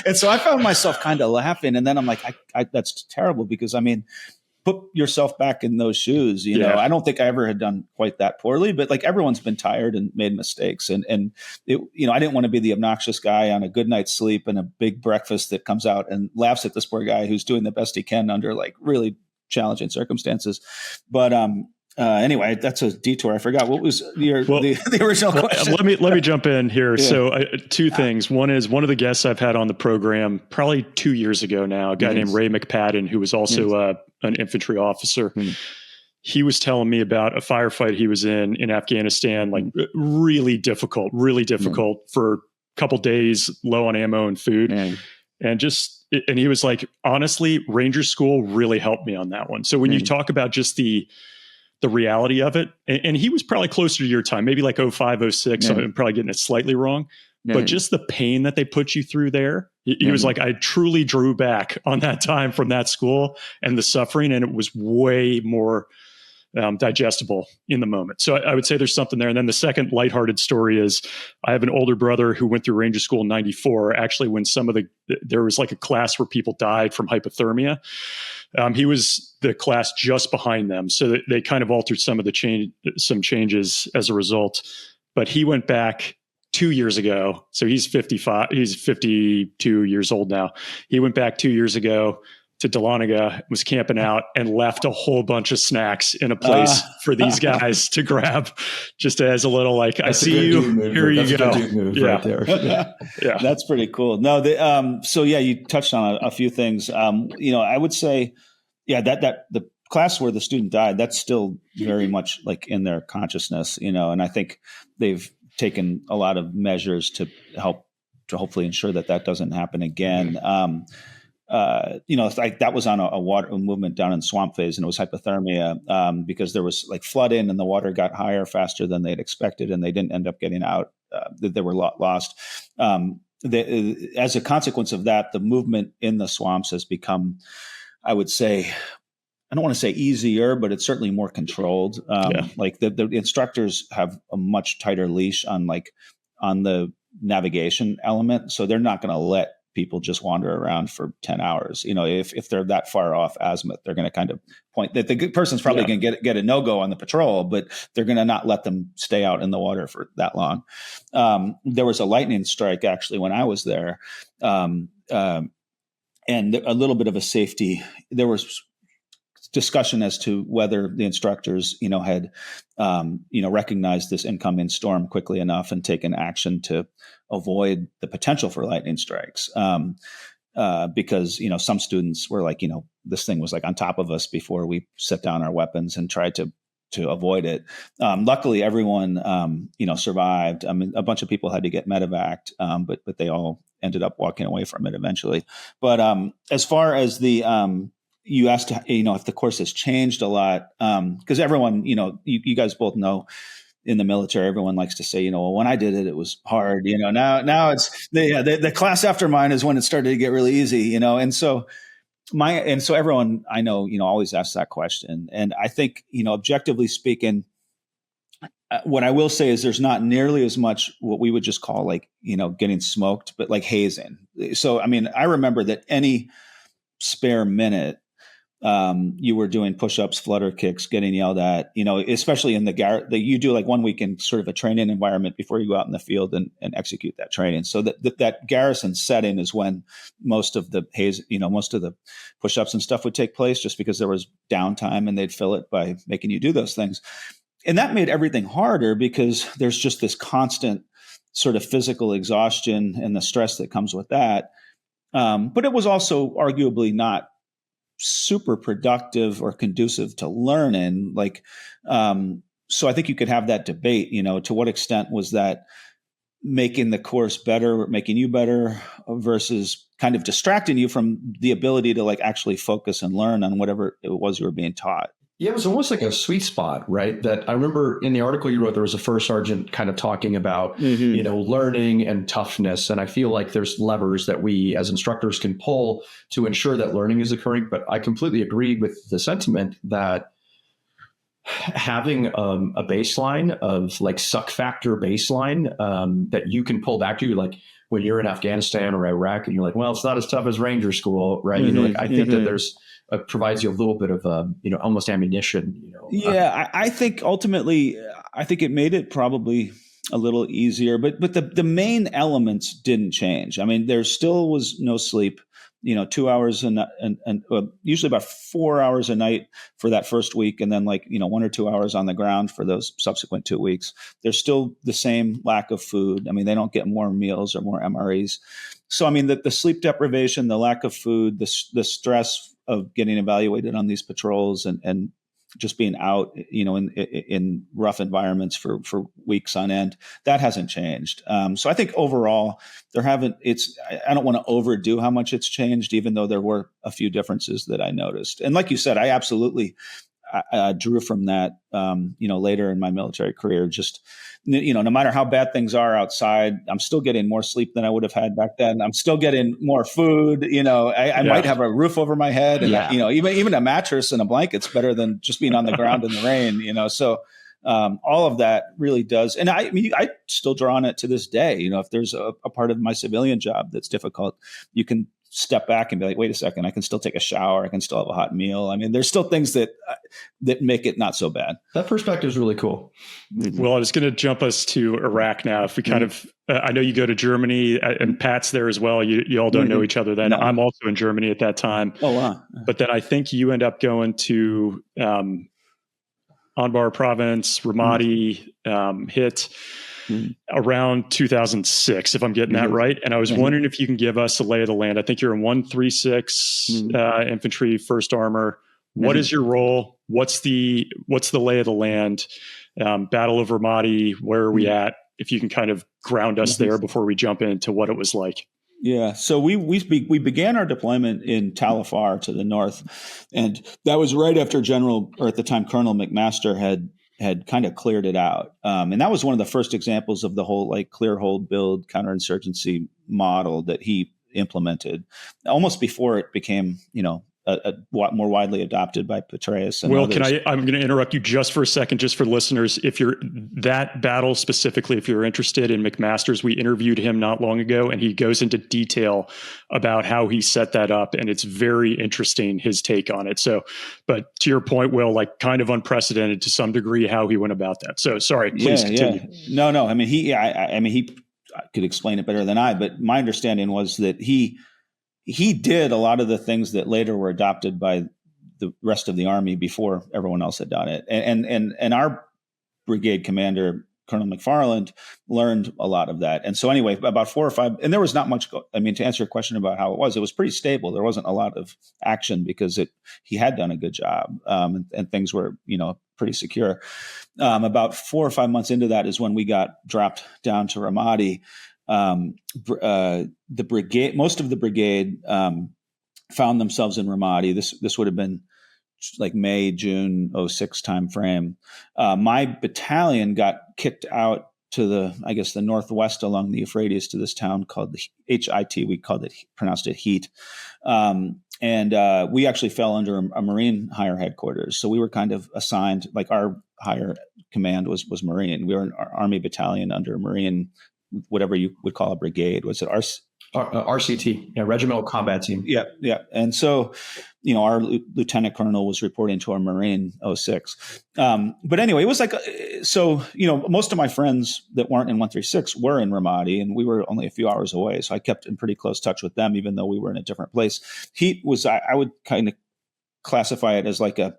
And so I found myself kind of laughing. And then I'm like, that's terrible, because I mean, put yourself back in those shoes. I don't think I ever had done quite that poorly, but like everyone's been tired and made mistakes. And it, I didn't want to be the obnoxious guy on a good night's sleep and a big breakfast that comes out and laughs at this poor guy who's doing the best he can under like really challenging circumstances. But, anyway, that's a detour. I forgot what was the original question. Let me jump in here. Yeah. So two things. One is one of the guests I've had on the program probably 2 years ago now, a guy named Ray McPadden, who was also an infantry officer. He was telling me about a firefight he was in Afghanistan, like really difficult for a couple days, low on ammo and food. And he was like, honestly, Ranger School really helped me on that one. So when you talk about just the reality of it, and he was probably closer to your time, maybe like 05, 06. So I'm probably getting it slightly wrong, but just the pain that they put you through there. He was like, I truly drew back on that time from that school and the suffering, and it was way more digestible in the moment. So I would say there's something there. And then the second lighthearted story is I have an older brother who went through Ranger School in 94. Actually, when there was like a class where people died from hypothermia. He was the class just behind them. So they kind of altered some changes as a result, but he went back 2 years ago. So he's 52 years old now. He went back 2 years ago to Dahlonega, was camping out, and left a whole bunch of snacks in a place for these guys to grab, just as a little like, I see you, here you go. Right there. Yeah, that's pretty cool. No, so yeah, you touched on a few things. I would say, that the class where the student died, that's still very much like in their consciousness, and I think they've taken a lot of measures to help to hopefully ensure that doesn't happen again. Like that was on a water movement down in swamp phase, and it was hypothermia because there was like flooding and the water got higher faster than they'd expected, and they didn't end up getting out. They were lost. As a consequence of that, the movement in the swamps has become, I would say, I don't want to say easier, but it's certainly more controlled. Like the instructors have a much tighter leash on the navigation element, so they're not going to let people just wander around for 10 hours. If they're that far off azimuth, they're going to kind of point that the good person's probably going to get a no-go on the patrol, but they're going to not let them stay out in the water for that long. There was a lightning strike actually when I was there, and a little bit of a safety. There was discussion as to whether the instructors, had, recognized this incoming storm quickly enough and taken action to avoid the potential for lightning strikes. Because, some students were like, this thing was like on top of us before we set down our weapons and tried to avoid it. Luckily, everyone, survived. I mean, a bunch of people had to get medevaced, but they all ended up walking away from it eventually. But as far as the, you asked, if the course has changed a lot, because everyone, you guys both know, in the military, everyone likes to say, well, when I did it, it was hard. Now it's the class after mine is when it started to get really easy. And so everyone I know, always asks that question. And I think, objectively speaking, what I will say is there's not nearly as much what we would just call like, getting smoked, but like hazing. So, I mean, I remember that any spare minute, you were doing push-ups, flutter kicks, getting yelled at, especially in the you do like 1 week in sort of a training environment before you go out in the field and execute that training. So that garrison setting is when most of the most of the push-ups and stuff would take place, just because there was downtime and they'd fill it by making you do those things. And that made everything harder because there's just this constant sort of physical exhaustion and the stress that comes with that. But it was also arguably not super productive or conducive to learning. So I think you could have that debate, to what extent was that making the course better, making you better, versus kind of distracting you from the ability to like actually focus and learn on whatever it was you were being taught. Yeah, it was almost like a sweet spot, right? That I remember in the article you wrote, there was a first sergeant kind of talking about, learning and toughness. And I feel like there's levers that we as instructors can pull to ensure that learning is occurring. But I completely agree with the sentiment that having a baseline of like suck factor baseline that you can pull back to, like when you're in Afghanistan or Iraq and you're like, well, it's not as tough as Ranger School, right? I think that there's provides you a little bit of almost ammunition. I think ultimately, I think it made it probably a little easier, but the main elements didn't change. I mean, there still was no sleep. 2 hours and usually about 4 hours a night for that first week, and then 1 or 2 hours on the ground for those subsequent 2 weeks. There's still the same lack of food. I mean, they don't get more meals or more MREs. So I mean, the sleep deprivation, the lack of food, the stress of getting evaluated on these patrols and just being out, in rough environments for weeks on end, that hasn't changed. So I think overall I don't want to overdo how much it's changed, even though there were a few differences that I noticed. And like you said, I absolutely drew from that, later in my military career. Just, no matter how bad things are outside, I'm still getting more sleep than I would have had back then. I'm still getting more food. I might have a roof over my head, and even a mattress and a blanket's better than just being on the ground in the rain. So all of that really does. And I still draw on it to this day. If there's a part of my civilian job that's difficult, you can step back and be like, wait a second, I can still take a shower. I can still have a hot meal. I mean, there's still things that make it not so bad. That perspective is really cool. Well, I was going to jump us to Iraq now. If we kind of, I know you go to Germany and Pat's there as well. You all don't know each other then. No. I'm also in Germany at that time. Oh, wow. But then I think you end up going to Anbar province, Ramadi, hit around 2006, if I'm getting that right. And I was wondering if you can give us a lay of the land. I think you're in 136 Infantry, First Armor. What is your role? What's the lay of the land? Battle of Ramadi, where are we at? If you can kind of ground us there before we jump into what it was like. Yeah, so we began our deployment in Tal Afar to the north, and that was right after at the time Colonel McMaster had kind of cleared it out, and that was one of the first examples of the whole clear, hold, build counterinsurgency model that he implemented, almost before it became more widely adopted by Petraeus and Will, others. I'm going to interrupt you just for a second, just for listeners. If you're that battle specifically, if you're interested in McMaster's, we interviewed him not long ago, and he goes into detail about how he set that up, and it's very interesting, his take on it. So, but to your point, Will, kind of unprecedented to some degree how he went about that. So, sorry, please continue. Yeah. No. I mean, he could explain it better than I, but my understanding was that he did a lot of the things that later were adopted by the rest of the Army before everyone else had done it. And our brigade commander, Colonel McFarland, learned a lot of that. And so anyway, about 4 or 5, and there was not much, to answer your question about how it was pretty stable. There wasn't a lot of action because he had done a good job, and things were, pretty secure. About 4 or 5 months into that is when we got dropped down to Ramadi. The brigade, most of the brigade, found themselves in Ramadi. This would have been like May, June 06 timeframe. My battalion got kicked out to the northwest along the Euphrates to this town called the HIT. We pronounced it Heat. And we actually fell under a Marine higher headquarters. So we were kind of assigned, like our higher command was Marine. We were an Army battalion under Marine, whatever you would call a brigade. Was it RCT, Regimental Combat Team. Yeah. And so, our lieutenant colonel was reporting to our Marine 06. But anyway, it was like, most of my friends that weren't in 136 were in Ramadi, and we were only a few hours away. So I kept in pretty close touch with them, even though we were in a different place. Heat was, I would kind of classify it as like a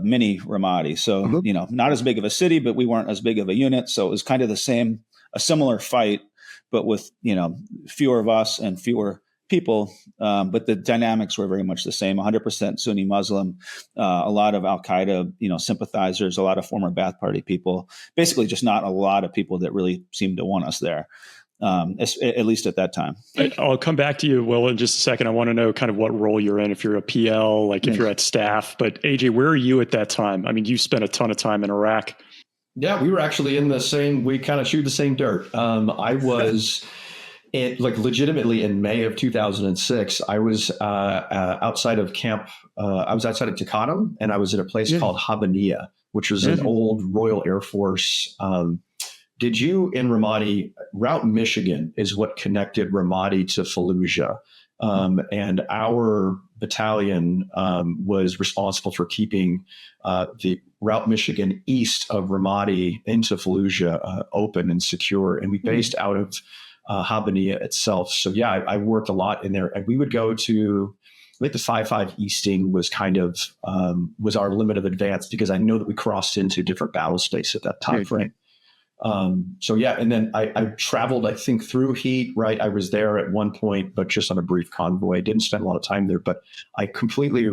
mini Ramadi. So, not as big of a city, but we weren't as big of a unit. So it was kind of a similar fight, but with, fewer of us and fewer people. But the dynamics were very much the same, 100% Sunni Muslim, a lot of Al-Qaeda, sympathizers, a lot of former Ba'ath Party people, basically just not a lot of people that really seemed to want us there, at least at that time. I'll come back to you, Will, in just a second. I want to know kind of what role you're in, if you're a PL, like if you're at staff. But AJ, where are you at that time? You spent a ton of time in Iraq. Yeah, we were actually we kind of chewed the same dirt. I was legitimately in May of 2006, I was outside of camp. I was outside of Takano, and I was at a place called Habaniya, which was an old Royal Air Force. Did you in Ramadi, Route Michigan is what connected Ramadi to Fallujah. And our battalion was responsible for keeping the Route Michigan east of Ramadi into Fallujah open and secure. And we based out of Habaniya itself. So yeah, I worked a lot in there, and we would go to, I think the 5-5 Easting was kind of was our limit of advance, because I know that we crossed into different battle space at that time frame. So yeah, and then I traveled, I think, through Heat, right? I was there at one point, but just on a brief convoy. I didn't spend a lot of time there, but I completely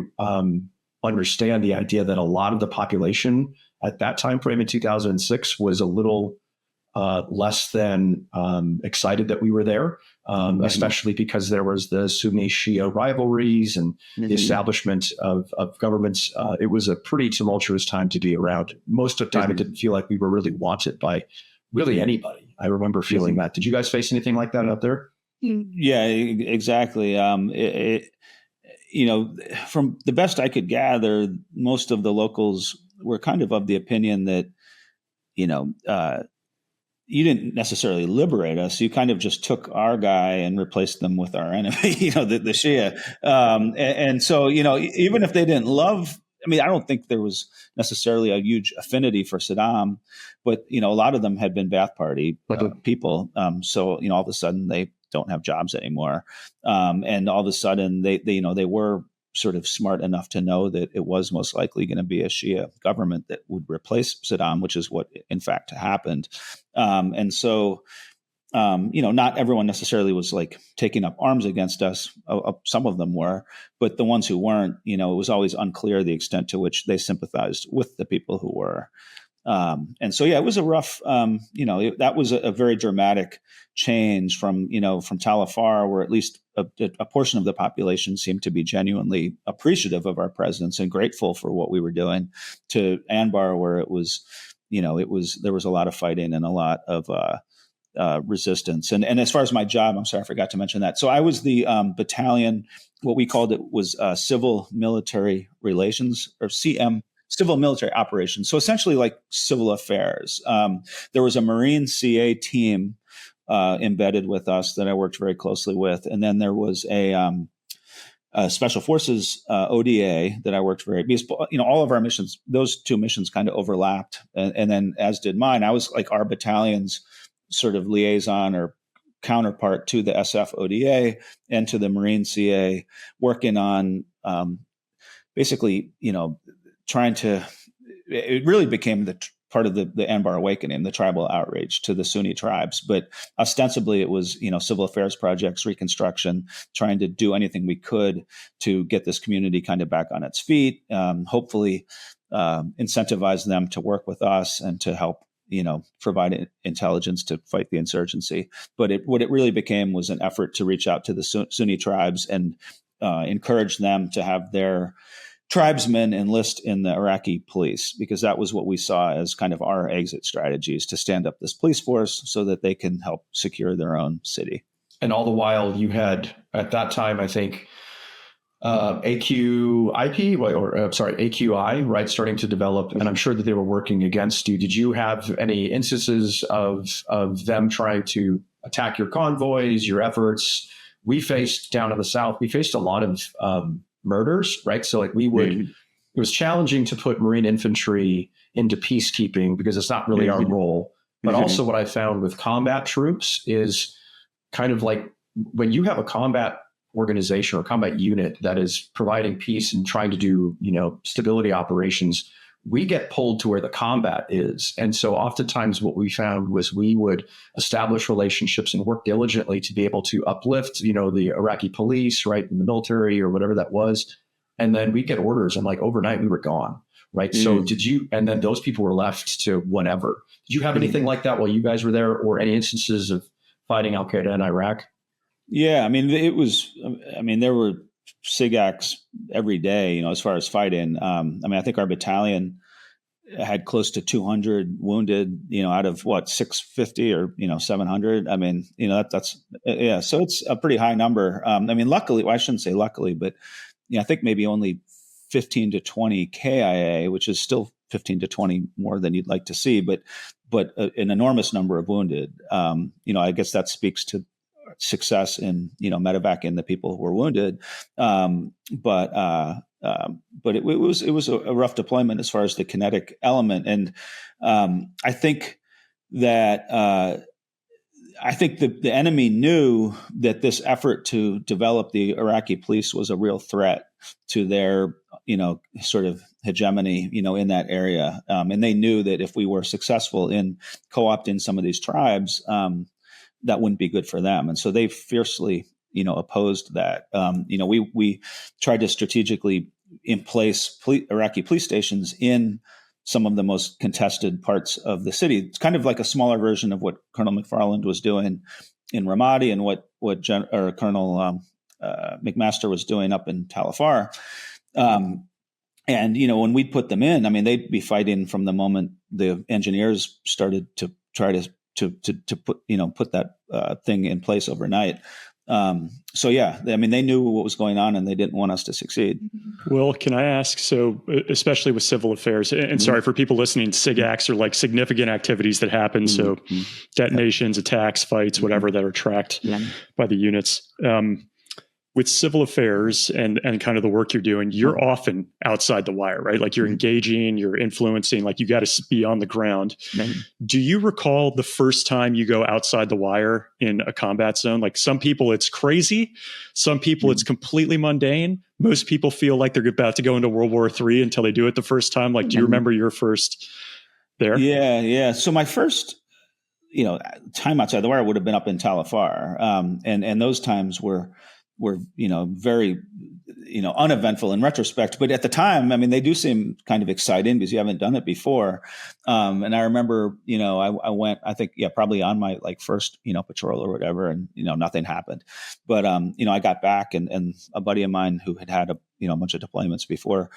understand the idea that a lot of the population at that time frame in 2006 was a little less than excited that we were there, especially because there was the Sunni Shia rivalries and the establishment of governments. It was a pretty tumultuous time to be around. Most of the time, it didn't feel like we were really wanted by really anybody. I remember feeling that. Did you guys face anything like that out there? Yeah, exactly. From the best I could gather, most of the locals were kind of the opinion that, you didn't necessarily liberate us. You kind of just took our guy and replaced them with our enemy, the Shia. And so, even if they didn't love, I don't think there was necessarily a huge affinity for Saddam, but, a lot of them had been Ba'ath Party people. So, all of a sudden they don't have jobs anymore. And all of a sudden they were sort of smart enough to know that it was most likely going to be a Shia government that would replace Saddam, which is what in fact happened. And so, not everyone necessarily was like taking up arms against us. Some of them were, but the ones who weren't, it was always unclear the extent to which they sympathized with the people who were. And so, yeah, it was a rough, that was a very dramatic change from Tal Afar, where at least a portion of the population seemed to be genuinely appreciative of our presence and grateful for what we were doing, to Anbar, where it was, there was a lot of fighting and a lot of resistance. And as far as my job, I'm sorry, I forgot to mention that. So I was the battalion, what we called it was civil military relations, or CM, civil military operations. So essentially like civil affairs. There was a Marine CA team embedded with us that I worked very closely with. And then there was a Special Forces ODA that I worked because all of our missions, those two missions kind of overlapped. And then as did mine, I was like our battalion's sort of liaison or counterpart to the SF ODA and to the Marine CA, working on basically, trying to, it really became part of the Anbar Awakening, the tribal outreach to the Sunni tribes. But ostensibly it was, civil affairs projects, reconstruction, trying to do anything we could to get this community kind of back on its feet, hopefully incentivize them to work with us and to help, provide intelligence to fight the insurgency. But what it really became was an effort to reach out to the Sunni tribes and encourage them to have their tribesmen enlist in the Iraqi police, because that was what we saw as kind of our exit strategies, to stand up this police force so that they can help secure their own city. And all the while you had, at that time, I think, AQI, right, starting to develop, and I'm sure that they were working against you. Did you have any instances of them trying to attack your convoys, your efforts? We faced down in the South, we faced a lot of murders, right? So like it was challenging to put Marine infantry into peacekeeping because it's not really our role. But also what I found with combat troops is kind of like when you have a combat organization or combat unit that is providing peace and trying to do, stability operations, we get pulled to where the combat is. And so oftentimes what we found was we would establish relationships and work diligently to be able to uplift, the Iraqi police, right, in the military or whatever that was. And then we'd get orders and like overnight we were gone, right? So and then those people were left to whatever. Did you have anything like that while you guys were there, or any instances of fighting Al-Qaeda in Iraq? Yeah, there were SIGACs every day, as far as fighting. I think our battalion had close to 200 wounded, out of 650 or, 700. That's so it's a pretty high number. Luckily, well, I shouldn't say luckily, but I think maybe only 15 to 20 KIA, which is still 15 to 20 more than you'd like to see, but an enormous number of wounded. I guess that speaks to success in medevac in the people who were wounded, but it was a rough deployment as far as the kinetic element, and I think that the enemy knew that this effort to develop the Iraqi police was a real threat to their sort of hegemony in that area, and they knew that if we were successful in co-opting some of these tribes, that wouldn't be good for them. And so they fiercely, opposed that. We tried to strategically in place Iraqi police stations in some of the most contested parts of the city. It's kind of like a smaller version of what Colonel McFarland was doing in Ramadi and what Colonel McMaster was doing up in Tal Afar. And, when we'd put them in, they'd be fighting from the moment the engineers started to try to put that thing in place overnight. They knew what was going on and they didn't want us to succeed. Will, can I ask, so especially with civil affairs, and sorry for people listening, SIGACs are like significant activities that happen. So detonations, attacks, fights, whatever, that are tracked by the units. With civil affairs and kind of the work you're doing, you're often outside the wire, right? Like you're engaging, you're influencing, like you got to be on the ground. Do you recall the first time you go outside the wire in a combat zone? Like some people, it's crazy. Some people, it's completely mundane. Most people feel like they're about to go into World War III until they do it the first time. Like, do you remember your first there? Yeah. So my first, time outside the wire would have been up in Tal Afar. And those times were very, uneventful in retrospect. But at the time, they do seem kind of exciting because you haven't done it before. And I remember, I went, I think, probably on my first, patrol or whatever, and, nothing happened. But, I got back and a buddy of mine who had a bunch of deployments before,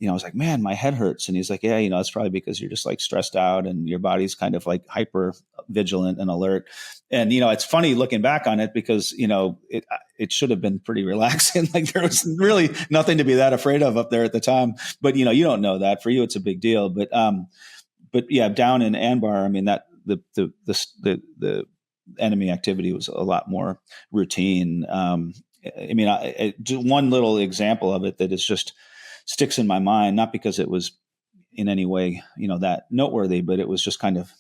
I was like, man, my head hurts. And he's like, yeah, it's probably because you're just stressed out and your body's kind of hyper vigilant and alert. And, it's funny looking back on it because, it should have been pretty relaxing. There was really nothing to be that afraid of up there at the time. But, you don't know that. For you, it's a big deal. But yeah, down in Anbar, that the enemy activity was a lot more routine. Just one little example of it that is just sticks in my mind, not because it was in any way, that noteworthy, but it was just kind of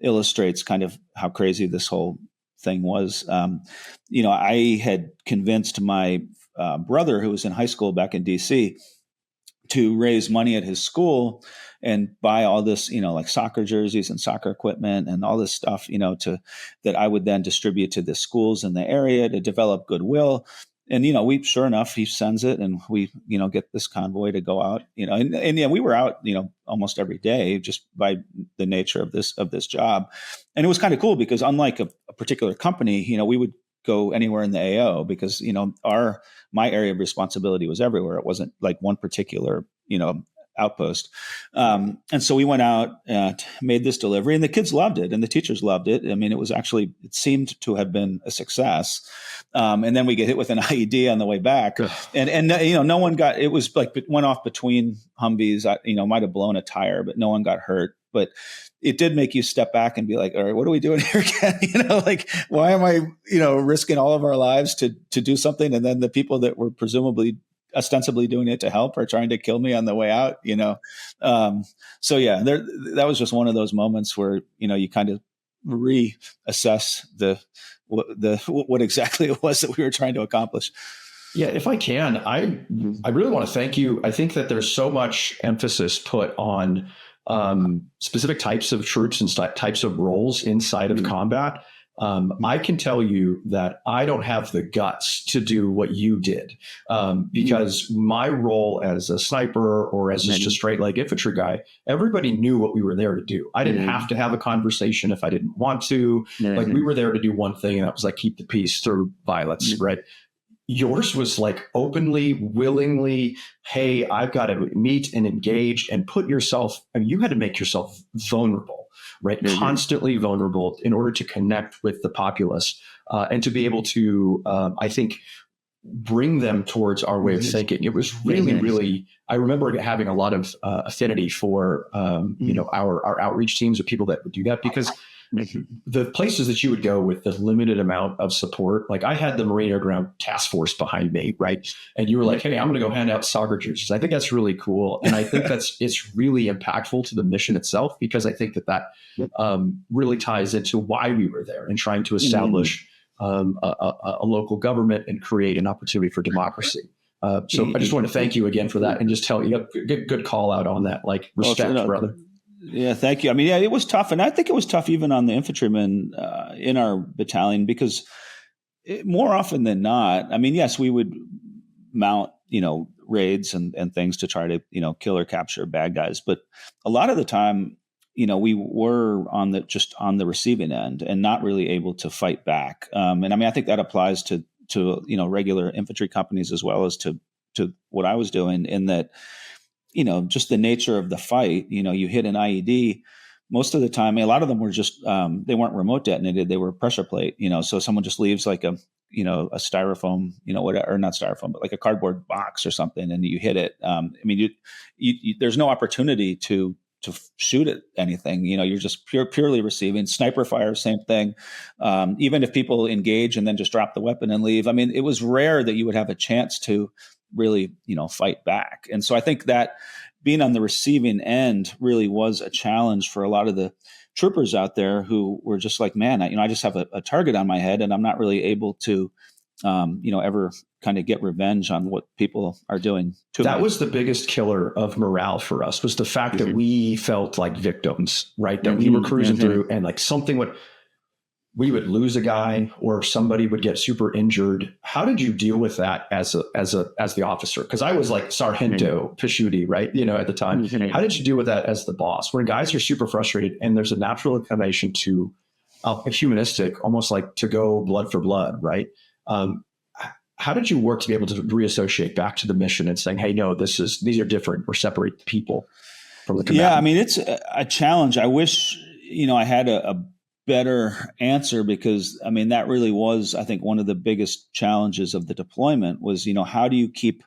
illustrates kind of how crazy this whole thing was. I had convinced my brother, who was in high school back in DC, to raise money at his school and buy all this, like soccer jerseys and soccer equipment and all this stuff, that I would then distribute to the schools in the area to develop goodwill. And, sure enough, he sends it, and we, get this convoy to go out, and yeah, we were out, almost every day just by the nature of this job. And it was kind of cool because unlike a particular company, we would go anywhere in the AO because, my area of responsibility was everywhere. It wasn't like one particular, outpost. And so we went out and made this delivery, and the kids loved it and the teachers loved it. I mean, it seemed to have been a success. And then we get hit with an IED on the way back, and no one got, it was like, it went off between Humvees, might have blown a tire, but no one got hurt. But it did make you step back and be like, all right, what are we doing here again? Like, why am I, risking all of our lives to do something? And then the people that were presumably ostensibly doing it to help are trying to kill me on the way out, So yeah, that was just one of those moments where, you kind of reassess what exactly it was that we were trying to accomplish. Yeah, if I can, I really want to thank you. I think that there's so much emphasis put on specific types of troops and types of roles inside of combat. I can tell you that I don't have the guts to do what you did because my role as a sniper or as just a straight leg infantry guy, everybody knew what we were there to do. I didn't have to have a conversation if I didn't want to. Like, we were there to do one thing, and that was like keep the peace through violence, right? Yours was like openly, willingly, hey, I've got to meet and engage and put yourself, you had to make yourself vulnerable, right? Constantly vulnerable in order to connect with the populace and to be able to, I think, bring them towards our way of thinking. It was really, I remember having a lot of affinity for, our outreach teams or people that would do that because the places that you would go with the limited amount of support, like I had the Marine Air Ground Task Force behind me, right? And you were like, hey, I'm going to go hand out soccer jerseys. I think that's really cool. And I think it's really impactful to the mission itself because I think that really ties into why we were there and trying to establish a local government and create an opportunity for democracy. So I just want to thank you again for that and just tell you, good call out on that, like respect, brother. Yeah, thank you. I mean, yeah, it was tough. And I think it was tough even on the infantrymen in our battalion because more often than not, I mean, yes, we would mount, raids and things to try to, kill or capture bad guys. But a lot of the time, we were on the receiving end and not really able to fight back. And I mean, I think that applies to regular infantry companies as well as to what I was doing in that, just the nature of the fight, you hit an IED most of the time. A lot of them were just, they weren't remote detonated. They were pressure plate, so someone just leaves like a styrofoam, whatever, or not styrofoam, but like a cardboard box or something. And you hit it. I mean, there's no opportunity to shoot at anything, you're just purely receiving. Sniper fire, same thing. Even if people engage and then just drop the weapon and leave. I mean, it was rare that you would have a chance to really, fight back. And so I think that being on the receiving end really was a challenge for a lot of the troopers out there who were just like, man, I just have a target on my head and I'm not really able to, ever kind of get revenge on what people are doing to me. That was the biggest killer of morale for us, was the fact that we felt like victims, right? That we were cruising through and like we would lose a guy or somebody would get super injured. How did you deal with that as the officer? Because I was like Sargento Pasciuti, right? At the time. How did you deal with that as the boss? When guys are super frustrated and there's a natural inclination to a humanistic, almost like to go blood for blood, right? How did you work to be able to reassociate back to the mission and saying, hey, no, these are different, or separate the people from the combatant? Yeah, I mean, it's a challenge. I wish, I had a better answer because, I mean, that really was, I think, one of the biggest challenges of the deployment was, how do you keep,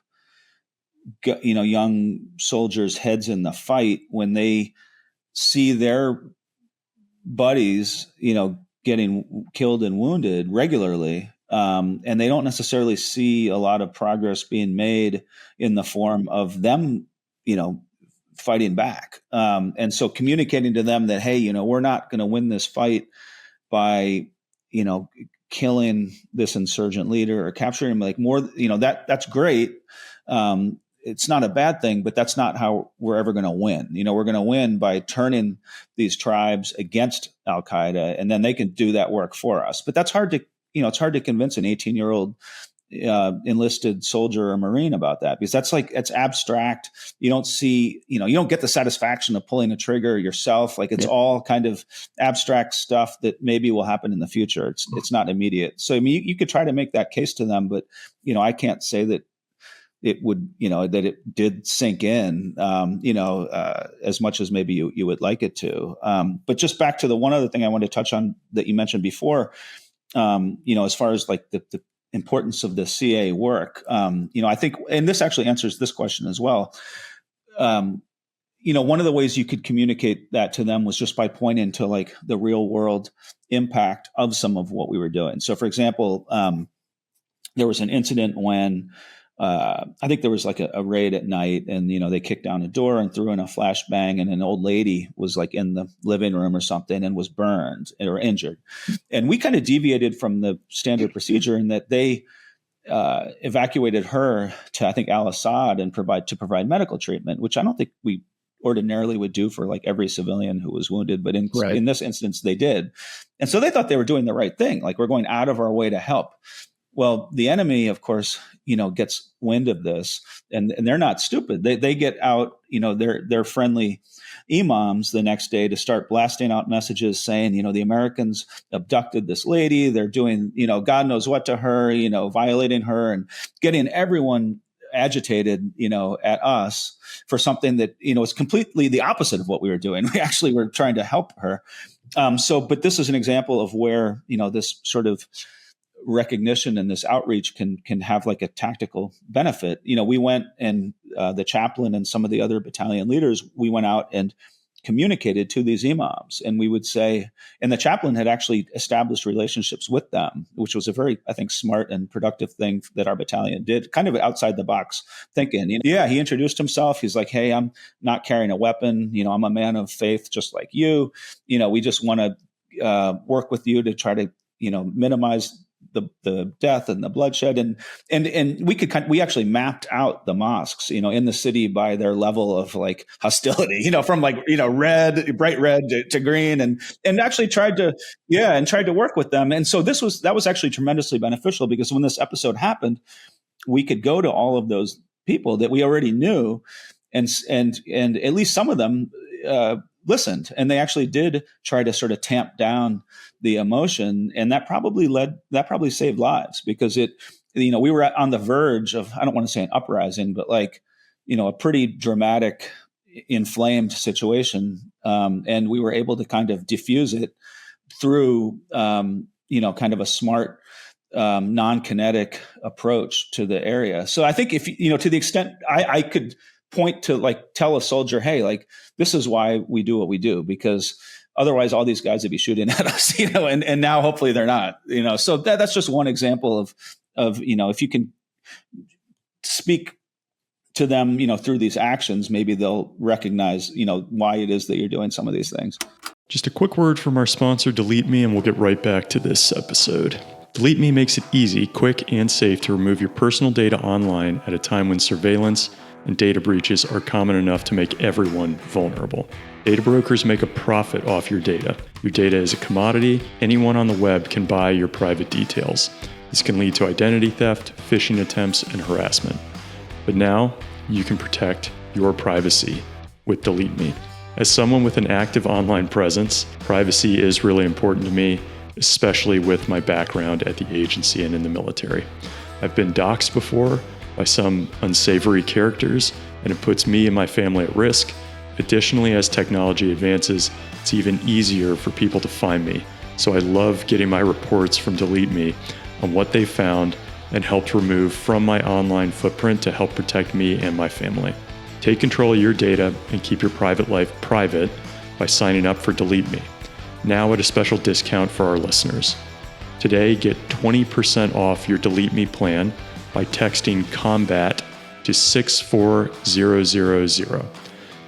young soldiers' heads in the fight when they see their buddies, getting killed and wounded regularly. And they don't necessarily see a lot of progress being made in the form of them, fighting back. And so communicating to them that, hey, we're not going to win this fight by, killing this insurgent leader or capturing him, like more, that's great. it's not a bad thing, but that's not how we're ever going to win. We're going to win by turning these tribes against Al Qaeda, and then they can do that work for us. But that's hard to, it's hard to convince an 18-year-old enlisted soldier or Marine about that, because it's abstract. You don't see, you don't get the satisfaction of pulling a trigger yourself. Like, it's all kind of abstract stuff that maybe will happen in the future. It's not immediate. So, I mean, you could try to make that case to them, but, I can't say that it would, that it did sink in, as much as maybe you would like it to. But just back to the one other thing I wanted to touch on that you mentioned before, as far as like the importance of the CA work, I think, and this actually answers this question as well. One of the ways you could communicate that to them was just by pointing to like the real world impact of some of what we were doing. So, for example, there was an incident when I think there was like a raid at night, and they kicked down a door and threw in a flashbang, and an old lady was like in the living room or something and was burned or injured. And we kind of deviated from the standard procedure in that they evacuated her to, I think, Al Assad and provide medical treatment, which I don't think we ordinarily would do for like every civilian who was wounded, but in this instance they did. And so they thought they were doing the right thing, like, we're going out of our way to help. Well, the enemy, of course, gets wind of this, and they're not stupid. They get out, their friendly imams the next day to start blasting out messages saying, the Americans abducted this lady. They're doing, God knows what to her, violating her, and getting everyone agitated, at us for something that, is completely the opposite of what we were doing. We actually were trying to help her. But this is an example of where, this sort of recognition and this outreach can have like a tactical benefit. We went, and the chaplain and some of the other battalion leaders, we went out and communicated to these imams, and we would say, and the chaplain had actually established relationships with them, which was a very, I think, smart and productive thing that our battalion did, kind of outside the box thinking. He introduced himself. He's like, hey, I'm not carrying a weapon. I'm a man of faith, just like you. We just want to work with you to try to, minimize the death and the bloodshed, and we actually mapped out the mosques, in the city by their level of like hostility, from like, bright red to green, and actually tried to work with them. And so that was actually tremendously beneficial, because when this episode happened, we could go to all of those people that we already knew, and at least some of them listened, and they actually did try to sort of tamp down the emotion, and that probably saved lives, because we were on the verge of, I don't want to say an uprising, but like, a pretty dramatic, inflamed situation, and we were able to kind of diffuse it through kind of a smart non-kinetic approach to the area. So I think if to the extent I could point to, like, tell a soldier, hey, like, this is why we do what we do, because otherwise all these guys would be shooting at us, and now hopefully they're not, so that's just one example of, if you can speak to them, through these actions, maybe they'll recognize, why it is that you're doing some of these things. Just a quick word from our sponsor, Delete Me, and we'll get right back to this episode. Delete Me makes it easy, quick, and safe to remove your personal data online at a time when surveillance and data breaches are common enough to make everyone vulnerable. Data brokers make a profit off your data. Your data is a commodity. Anyone on the web can buy your private details. This can lead to identity theft, phishing attempts, and harassment. But now you can protect your privacy with Delete Me. As someone with an active online presence, privacy is really important to me, especially with my background at the agency and in the military. I've been doxxed before by some unsavory characters, and it puts me and my family at risk. Additionally, as technology advances, it's even easier for people to find me. So I love getting my reports from Delete Me on what they found and helped remove from my online footprint to help protect me and my family. Take control of your data and keep your private life private by signing up for Delete Me, now at a special discount for our listeners. Today, get 20% off your Delete Me plan by texting COMBAT to 64000.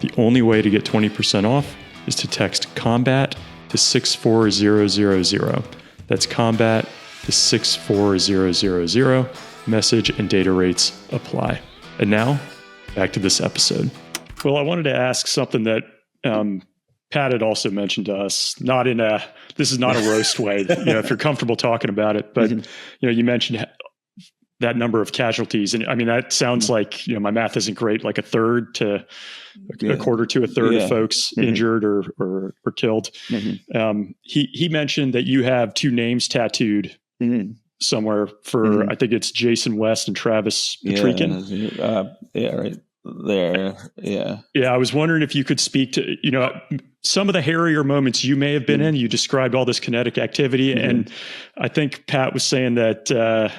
The only way to get 20% off is to text COMBAT to 64000. That's COMBAT to 64000. Message and data rates apply. And now, back to this episode. Well, I wanted to ask something that Pat had also mentioned to us, this is not a roast way, if you're comfortable talking about it, but, you mentioned that number of casualties. And I mean, that sounds like, my math isn't great, like a third to a quarter to a third of folks injured or killed. He mentioned that you have two names tattooed somewhere for, I think it's Jason West and Travis Petrikin. Right there. Yeah. I was wondering if you could speak to, some of the hairier moments you may have been in. You described all this kinetic activity. And I think Pat was saying that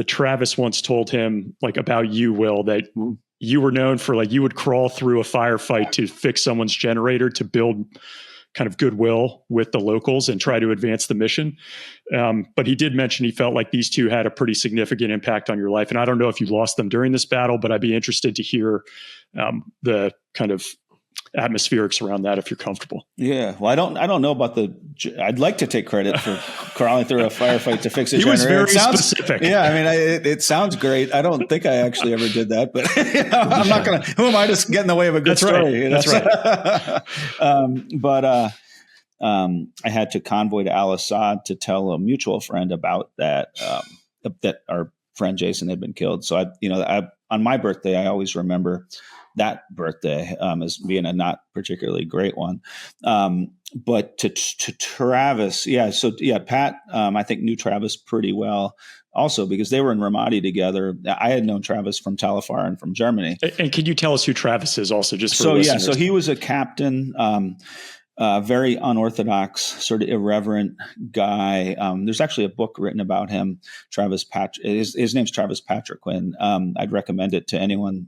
Travis once told him, like, about you, Will, that you were known for, like, you would crawl through a firefight to fix someone's generator to build kind of goodwill with the locals and try to advance the mission. But he did mention he felt like these two had a pretty significant impact on your life. And I don't know if you lost them during this battle, but I'd be interested to hear the kind of atmospherics around that, if you're comfortable. Yeah. Well, I don't know about I'd like to take credit for crawling through a firefight to fix a generator. He was very specific. Yeah. I mean, it sounds great. I don't think I actually ever did that, but I'm not going to, who am I to get in the way of a good story? Right. That's right. I had to convoy to Al-Assad to tell a mutual friend about that our friend Jason had been killed. So on my birthday, I always remember that birthday as being a not particularly great one. But to Travis, Pat, I think knew Travis pretty well also because they were in Ramadi together. I had known Travis from Tal Afar and from Germany. And can you tell us who Travis is also, just for listeners? So he was a captain, very unorthodox, sort of irreverent guy. There's actually a book written about him, his name's Travis Patriquin. I'd recommend it to anyone.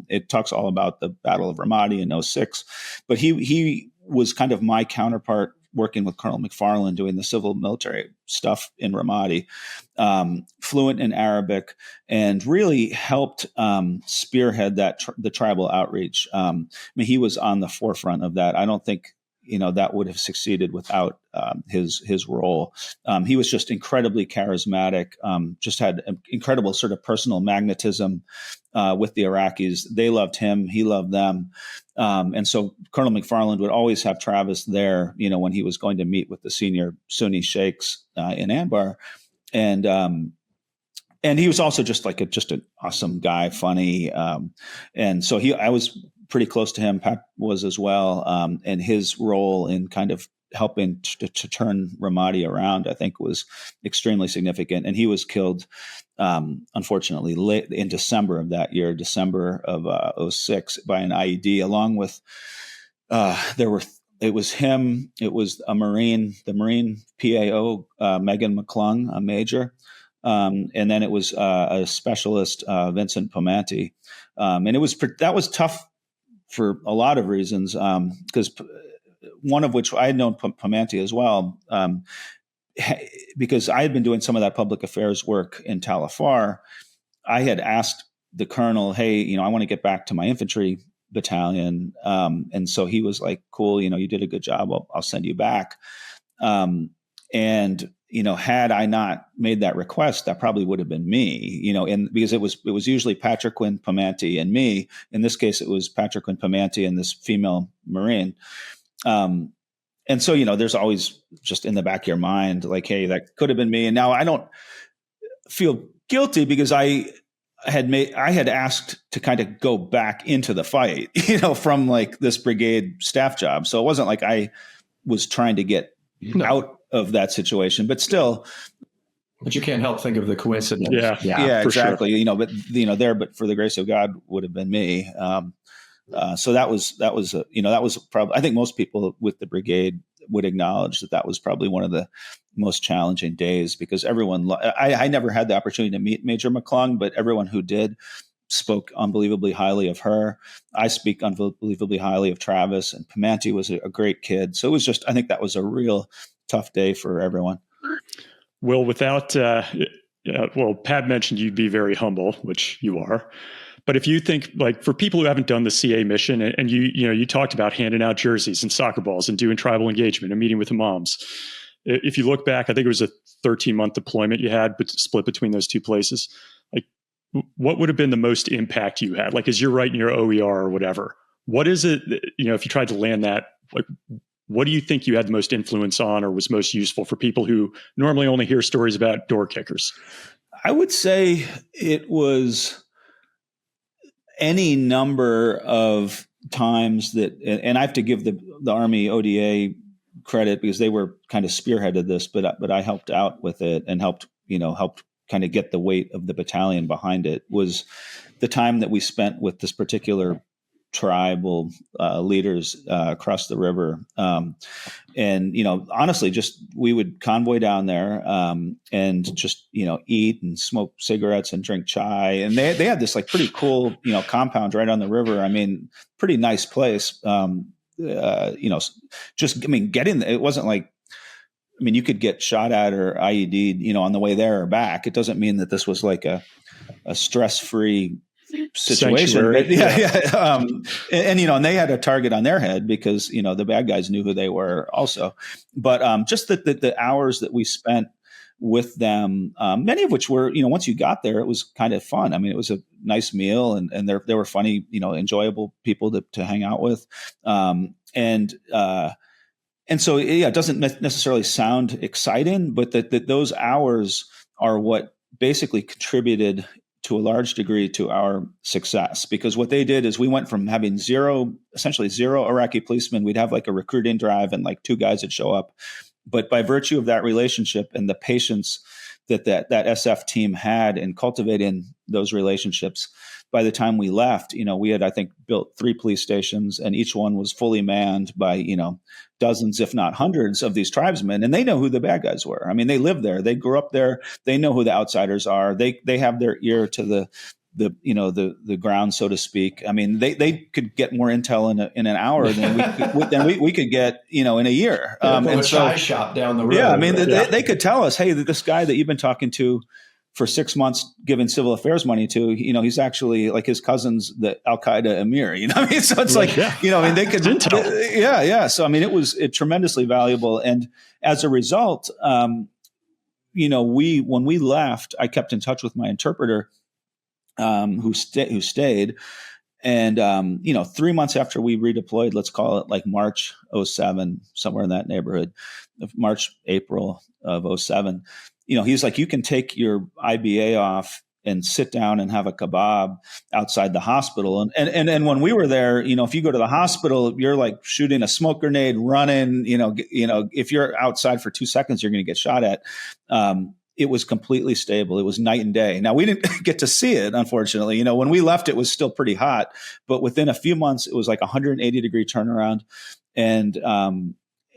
It talks all about the Battle of Ramadi in 2006, but he was kind of my counterpart working with Colonel McFarland doing the civil military stuff in Ramadi, fluent in Arabic, and really helped spearhead the tribal outreach. I mean, he was on the forefront of that. I don't think that would have succeeded without his role. He was just incredibly charismatic, just had an incredible sort of personal magnetism with the Iraqis. They loved him. He loved them. And so Colonel McFarland would always have Travis there, when he was going to meet with the senior Sunni sheikhs in Anbar. And he was also just an awesome guy, funny. And so I was pretty close to him. Pat was as well. And his role in kind of helping to turn Ramadi around, I think, was extremely significant. And he was killed, unfortunately, late in December of that year, December of 2006, by an IED, along with it was him, it was the Marine PAO, Megan McClung, a major. And then it was a specialist, Vincent Pomanti. And that was tough for a lot of reasons, because one of which I had known Pomanti as well, because I had been doing some of that public affairs work in Tal Afar. I had asked the colonel, hey, I want to get back to my infantry battalion. And so he was like, cool, you did a good job. I'll send you back. And had I not made that request, that probably would have been me, and because it was usually Patriquin, Pomanti, and me. In this case, it was Patriquin, Pomanti, and this female Marine. And so, there's always just in the back of your mind, like, hey, that could have been me. And now I don't feel guilty because I had asked to kind of go back into the fight, from like this brigade staff job. So it wasn't like I was trying to get out of that situation, but still. But you can't help think of the coincidence. Yeah, exactly. Sure. But for the grace of God would have been me. So that was probably, I think most people with the brigade would acknowledge that was probably one of the most challenging days, because everyone, I never had the opportunity to meet Major McClung, but everyone who did spoke unbelievably highly of her. I speak unbelievably highly of Travis, and Pomanti was a great kid. So it was I think that was a real tough day for everyone. Well, without, Pat mentioned you'd be very humble, which you are. But if you think, like, for people who haven't done the CA mission, and you talked about handing out jerseys and soccer balls and doing tribal engagement and meeting with imams. If you look back, I think it was a 13-month deployment you had, but split between those two places. Like, what would have been the most impact you had? Like, as you're writing your OER or whatever, what is it, if you tried to land that, like, what do you think you had the most influence on or was most useful for people who normally only hear stories about door kickers? I would say it was any number of times that, and I have to give the Army ODA credit because they were kind of spearheaded this, but I helped out with it and helped kind of get the weight of the battalion behind it, was the time that we spent with this particular tribal leaders across the river. And, honestly, just we would convoy down there and just, eat and smoke cigarettes and drink chai. And they had this like pretty cool, compound right on the river. I mean, pretty nice place. Getting, it wasn't like, you could get shot at or IED'd, on the way there or back. It doesn't mean that this was like a stress-free situation. But and they had a target on their head because, the bad guys knew who they were also. But just the hours that we spent with them, many of which were, once you got there, it was kind of fun. I mean, it was a nice meal and they were funny, enjoyable people to hang out with. And so, it doesn't necessarily sound exciting, but that those hours are what basically contributed to a large degree to our success. Because what they did is we went from having essentially zero Iraqi policemen. We'd have like a recruiting drive and like 2 guys would show up. But by virtue of that relationship and the patience that SF team had in cultivating those relationships, by the time we left, we had, I think, built 3 police stations, and each one was fully manned by, dozens, if not hundreds of these tribesmen. And they know who the bad guys were. I mean, they live there. They grew up there. They know who the outsiders are. They have their ear to the ground, so to speak. I mean, they could get more intel in an hour than we could get, in a year. And chai shop down the road. Yeah, I mean, they could tell us, hey, this guy that you've been talking to for 6 months, giving civil affairs money to, he's actually like his cousin's the Al Qaeda emir. So it's like, they could intel. Yeah. So I mean, it was tremendously valuable, and as a result, when we left, I kept in touch with my interpreter, who stayed, and 3 months after we redeployed, let's call it like March 2007, somewhere in that neighborhood, April of 2007. He's like, you can take your IBA off and sit down and have a kebab outside the hospital. And when we were there, if you go to the hospital, you're like shooting a smoke grenade, running, if you're outside for 2 seconds, you're going to get shot at. It was completely stable. It was night and day. Now, we didn't get to see it, unfortunately. When we left, it was still pretty hot, but within a few months, it was like 180-degree turnaround.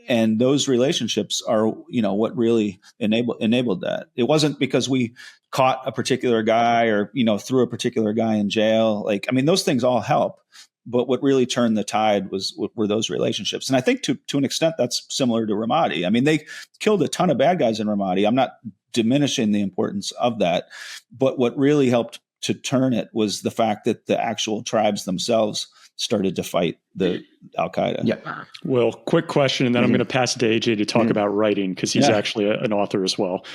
And those relationships are, what really enabled that. It wasn't because we caught a particular guy or, threw a particular guy in jail. Those things all help. But what really turned the tide were those relationships. And I think to an extent, that's similar to Ramadi. I mean, they killed a ton of bad guys in Ramadi. I'm not diminishing the importance of that. But what really helped to turn it was the fact that the actual tribes themselves started to fight the Al Qaeda. Yeah. Well, quick question, and then I'm going to pass it to AJ to talk about writing, because he's actually an author as well.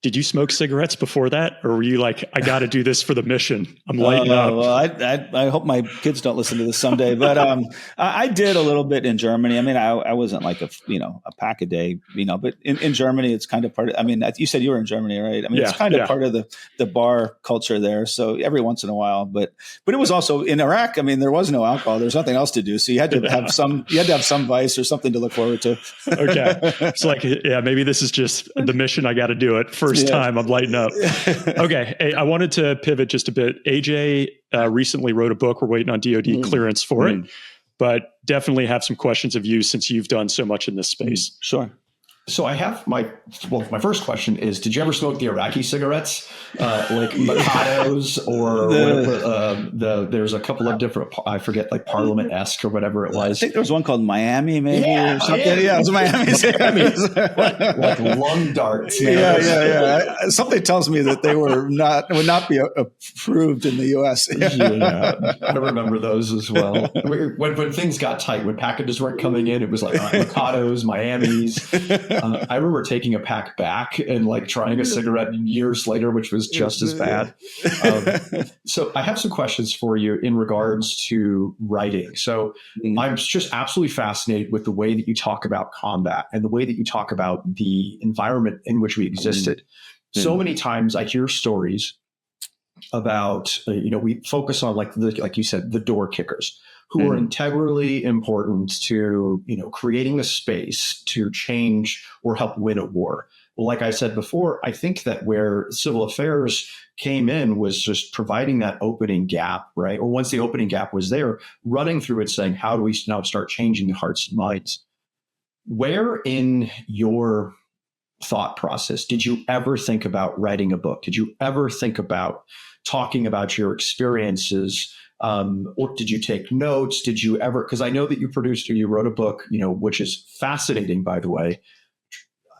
Did you smoke cigarettes before that, or were you like, I got to do this for the mission? I'm lighting up. Well, I hope my kids don't listen to this someday. But I did a little bit in Germany. I mean, I wasn't like a pack a day, but in Germany, it's kind of part of. I mean, you said you were in Germany, right? I mean, it's kind of part of the bar culture there. So every once in a while, but it was also in Iraq. I mean, there was no alcohol. There's nothing else to do. So you had to have some. You had to have some vice or something to look forward to. Okay, it's like, maybe this is just the mission. I got to do it first time. I'm lighting up. Okay, hey, I wanted to pivot just a bit. AJ recently wrote a book. We're waiting on DoD clearance for it, but definitely have some questions of you since you've done so much in this space. Sure. So I have my first question is, did you ever smoke the Iraqi cigarettes, like Mikados or there's a couple of different, I forget, like Parliament-esque or whatever it was. I think there was one called Miami maybe or something. Yeah, it was Miami. Like lung darts. Man. Yeah. Something tells me that they would not be approved in the U.S. Yeah, I remember those as well. When things got tight, when packages weren't coming in, it was like Mikados, Miamis. I remember taking a pack back and like trying a cigarette years later, which was just as bad. So I have some questions for you in regards to writing. So I'm just absolutely fascinated with the way that you talk about combat and the way that you talk about the environment in which we existed. So many times I hear stories about, we focus on like you said, the door kickers who are integrally important to, creating a space to change or help win a war. Well, like I said before, I think that where civil affairs came in was just providing that opening gap, right? Or once the opening gap was there, running through it saying, how do we now start changing the hearts and minds? Where in your thought process did you ever think about writing a book? Did you ever think about talking about your experiences? Or did you take notes? Did you ever, because I know that you produced or you wrote a book, which is fascinating, by the way.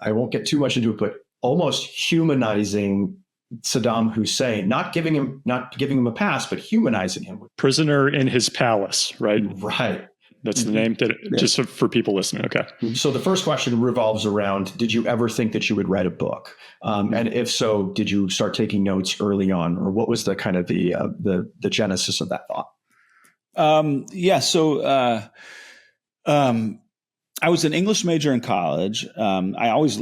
I won't get too much into it, but almost humanizing Saddam Hussein, not giving him a pass, but humanizing him. Prisoner in his palace, right? Right. That's the name just for people listening. Okay. So the first question revolves around, did you ever think that you would write a book? And if so, did you start taking notes early on, or what was the kind of the genesis of that thought? So I was an English major in college. I always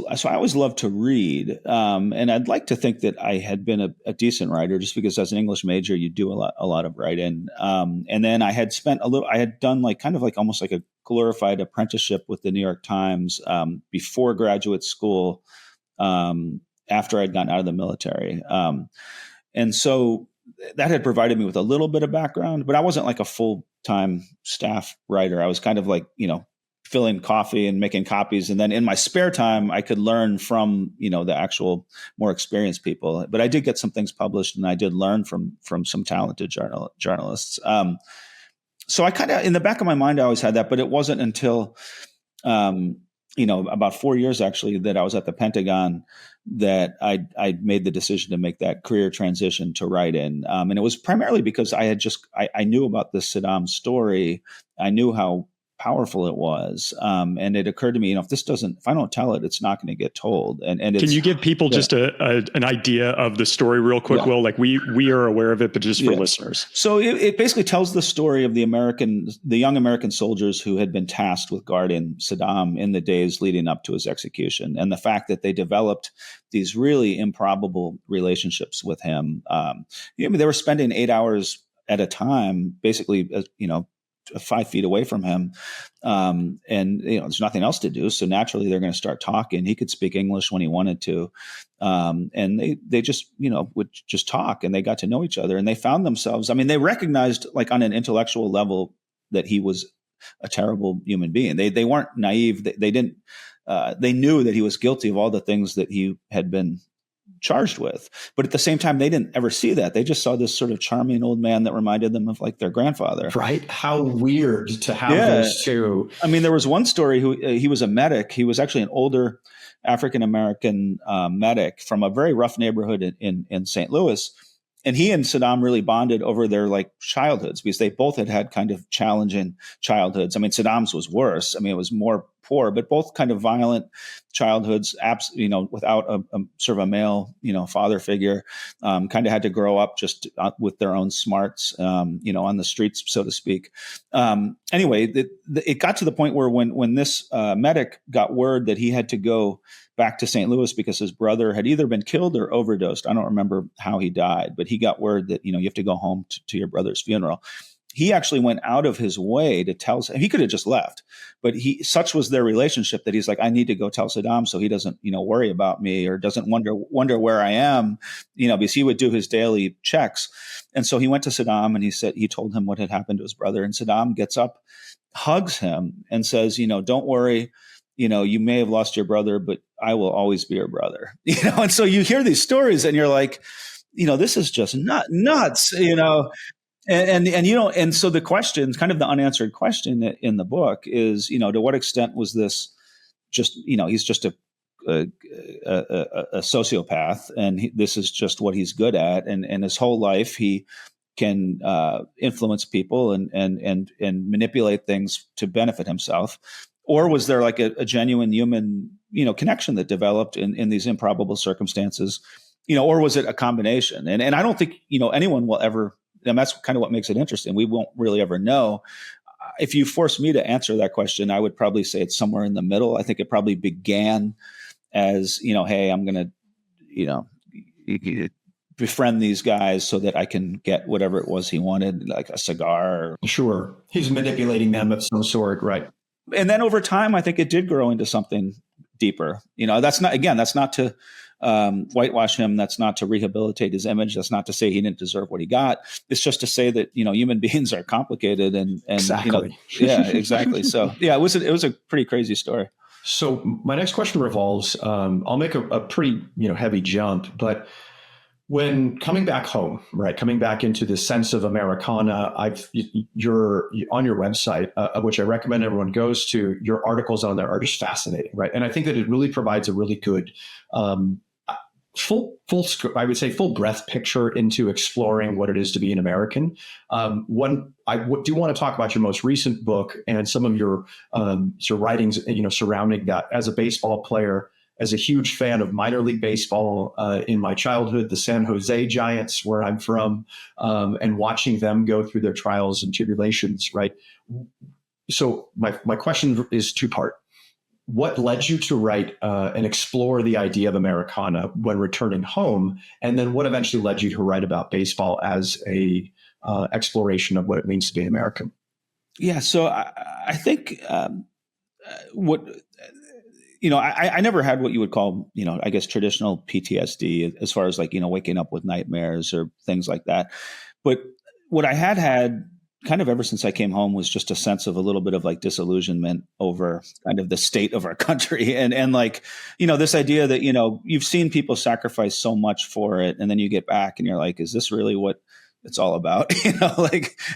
loved to read. And I'd like to think that I had been a decent writer, just because as an English major, you do a lot of writing. And then I had done almost like a glorified apprenticeship with the New York Times, before graduate school, after I'd gotten out of the military. And so that had provided me with a little bit of background, but I wasn't like a full-time staff writer. I was kind of like, filling coffee and making copies. And then in my spare time, I could learn from, the actual more experienced people. But I did get some things published, and I did learn from some talented journalists. So I kind of, in the back of my mind, I always had that, but it wasn't until, about 4 years actually, that I was at the Pentagon, that I made the decision to make that career transition to writing. And it was primarily because I knew about the Saddam story. I knew how powerful it was. And it occurred to me, if I don't tell it, it's not going to get told. And can you give people just an idea of the story real quick? Will, like we are aware of it, but just for listeners. So it basically tells the story of the young American soldiers who had been tasked with guarding Saddam in the days leading up to his execution, and the fact that they developed these really improbable relationships with him. They were spending 8 hours at a time, basically, 5 feet away from him. And, there's nothing else to do. So naturally they're going to start talking. He could speak English when he wanted to. And they just, would just talk, and they got to know each other, and they found themselves, they recognized, like, on an intellectual level, that he was a terrible human being. They weren't naive. They didn't, they knew that he was guilty of all the things that he had been charged with, but at the same time, they didn't ever see that. They just saw this sort of charming old man that reminded them of, like, their grandfather. Right? How weird to have those two. There was one story he was a medic. He was actually an older African-American medic from a very rough neighborhood in St. Louis. And he and Saddam really bonded over their, like, childhoods, because they both had kind of challenging childhoods. Saddam's was worse. It was more poor, but both kind of violent childhoods, without a sort of a male, father figure, kind of had to grow up just with their own smarts, on the streets, so to speak. Anyway, it got to the point where when this medic got word that he had to go back to St. Louis because his brother had either been killed or overdosed. I don't remember how he died, but he got word that, you have to go home to your brother's funeral. He actually went out of his way to tell, he could have just left, but such was their relationship that he's like, I need to go tell Saddam so he doesn't, worry about me, or doesn't wonder where I am, because he would do his daily checks. And so he went to Saddam, and he told him what had happened to his brother. And Saddam gets up, hugs him, and says, don't worry, you may have lost your brother, but I will always be your brother. And so you hear these stories, and you're like, this is just nuts, And so the question, kind of the unanswered question in the book is, to what extent was this just, he's just a sociopath, and this is just what he's good at, and his whole life he can influence people and manipulate things to benefit himself, or was there like a genuine human, connection that developed in these improbable circumstances, or was it a combination? And I don't think, anyone will ever, and that's kind of what makes it interesting. We won't really ever know. If you force me to answer that question, I would probably say it's somewhere in the middle. I think it probably began as, hey, I'm going to, befriend these guys so that I can get whatever it was he wanted, like a cigar. Sure. He's manipulating them of some sort. Right. And then over time, I think it did grow into something deeper. That's not to whitewash him. That's not to rehabilitate his image. That's not to say he didn't deserve what he got. It's just to say that, human beings are complicated and exactly. Yeah, exactly. So yeah, it was a pretty crazy story. So my next question revolves, I'll make a pretty, heavy jump, but when coming back home, right, coming back into the sense of Americana, you're on your website, which I recommend everyone goes to. Your articles on there are just fascinating, right? And I think that it really provides a really good, full breadth picture into exploring what it is to be an American. I do want to talk about your most recent book and some of your writings, surrounding that. As a baseball player, as a huge fan of minor league baseball in my childhood, the San Jose Giants, where I'm from, and watching them go through their trials and tribulations, right? So my question is two-part. What led you to write and explore the idea of Americana when returning home? And then what eventually led you to write about baseball as a exploration of what it means to be an American? Yeah, so I think I never had what you would call, I guess traditional PTSD as far as like, waking up with nightmares or things like that. But what I had kind of ever since I came home was just a sense of a little bit of like disillusionment over kind of the state of our country. And like, this idea that, you've seen people sacrifice so much for it. And then you get back and you're like, is this really what it's all about?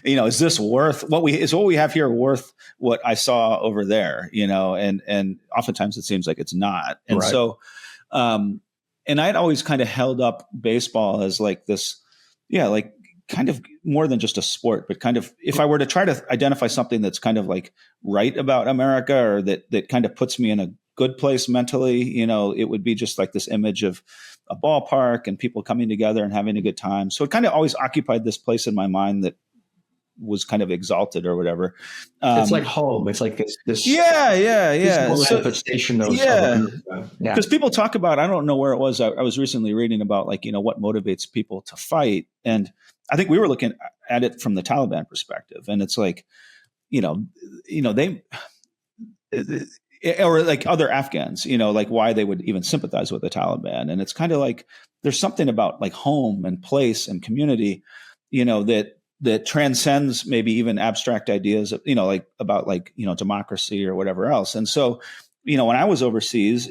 Is this worth what we have here worth what I saw over there? And oftentimes it seems like it's not. And right. So, and I'd always kind of held up baseball as like this, like kind of more than just a sport, but kind of, if I were to try to identify something that's kind of like right about America, or that kind of puts me in a good place mentally, it would be just like this image of a ballpark and people coming together and having a good time. So it kind of always occupied this place in my mind that was kind of exalted or whatever. It's like home. It's like this. This manifestation of because people talk about, I don't know where it was. I was recently reading about like, what motivates people to fight. And I think we were looking at it from the Taliban perspective. And it's like, they, or like other Afghans, like why they would even sympathize with the Taliban. And it's kind of like, there's something about like home and place and community, that transcends maybe even abstract ideas of, like about like, democracy or whatever else. And so, when I was overseas,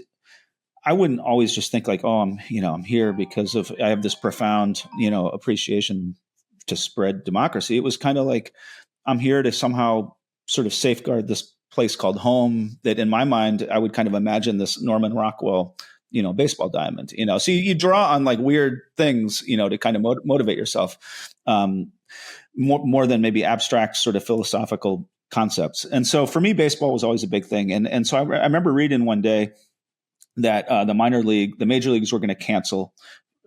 I wouldn't always just think like, oh, I'm here because I have this profound, appreciation to spread democracy. It was kind of like, I'm here to somehow sort of safeguard this place called home that in my mind, I would kind of imagine this Norman Rockwell, baseball diamond, so you draw on like weird things, to kind of motivate yourself, more than maybe abstract sort of philosophical concepts. And so for me, baseball was always a big thing. And so I remember reading one day that the major leagues were going to cancel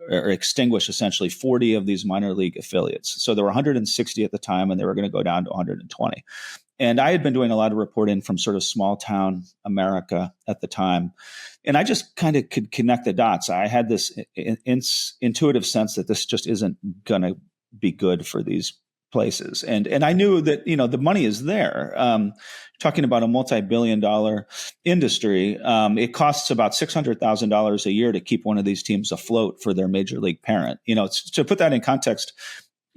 or extinguish essentially 40 of these minor league affiliates. So there were 160 at the time, and they were going to go down to 120. And I had been doing a lot of reporting from sort of small town America at the time. And I just kind of could connect the dots. I had this intuitive sense that this just isn't going to be good for these places. And I knew that, the money is there. Talking about a multi-billion-dollar industry, it costs about $600,000 a year to keep one of these teams afloat for their major league parent. To put that in context,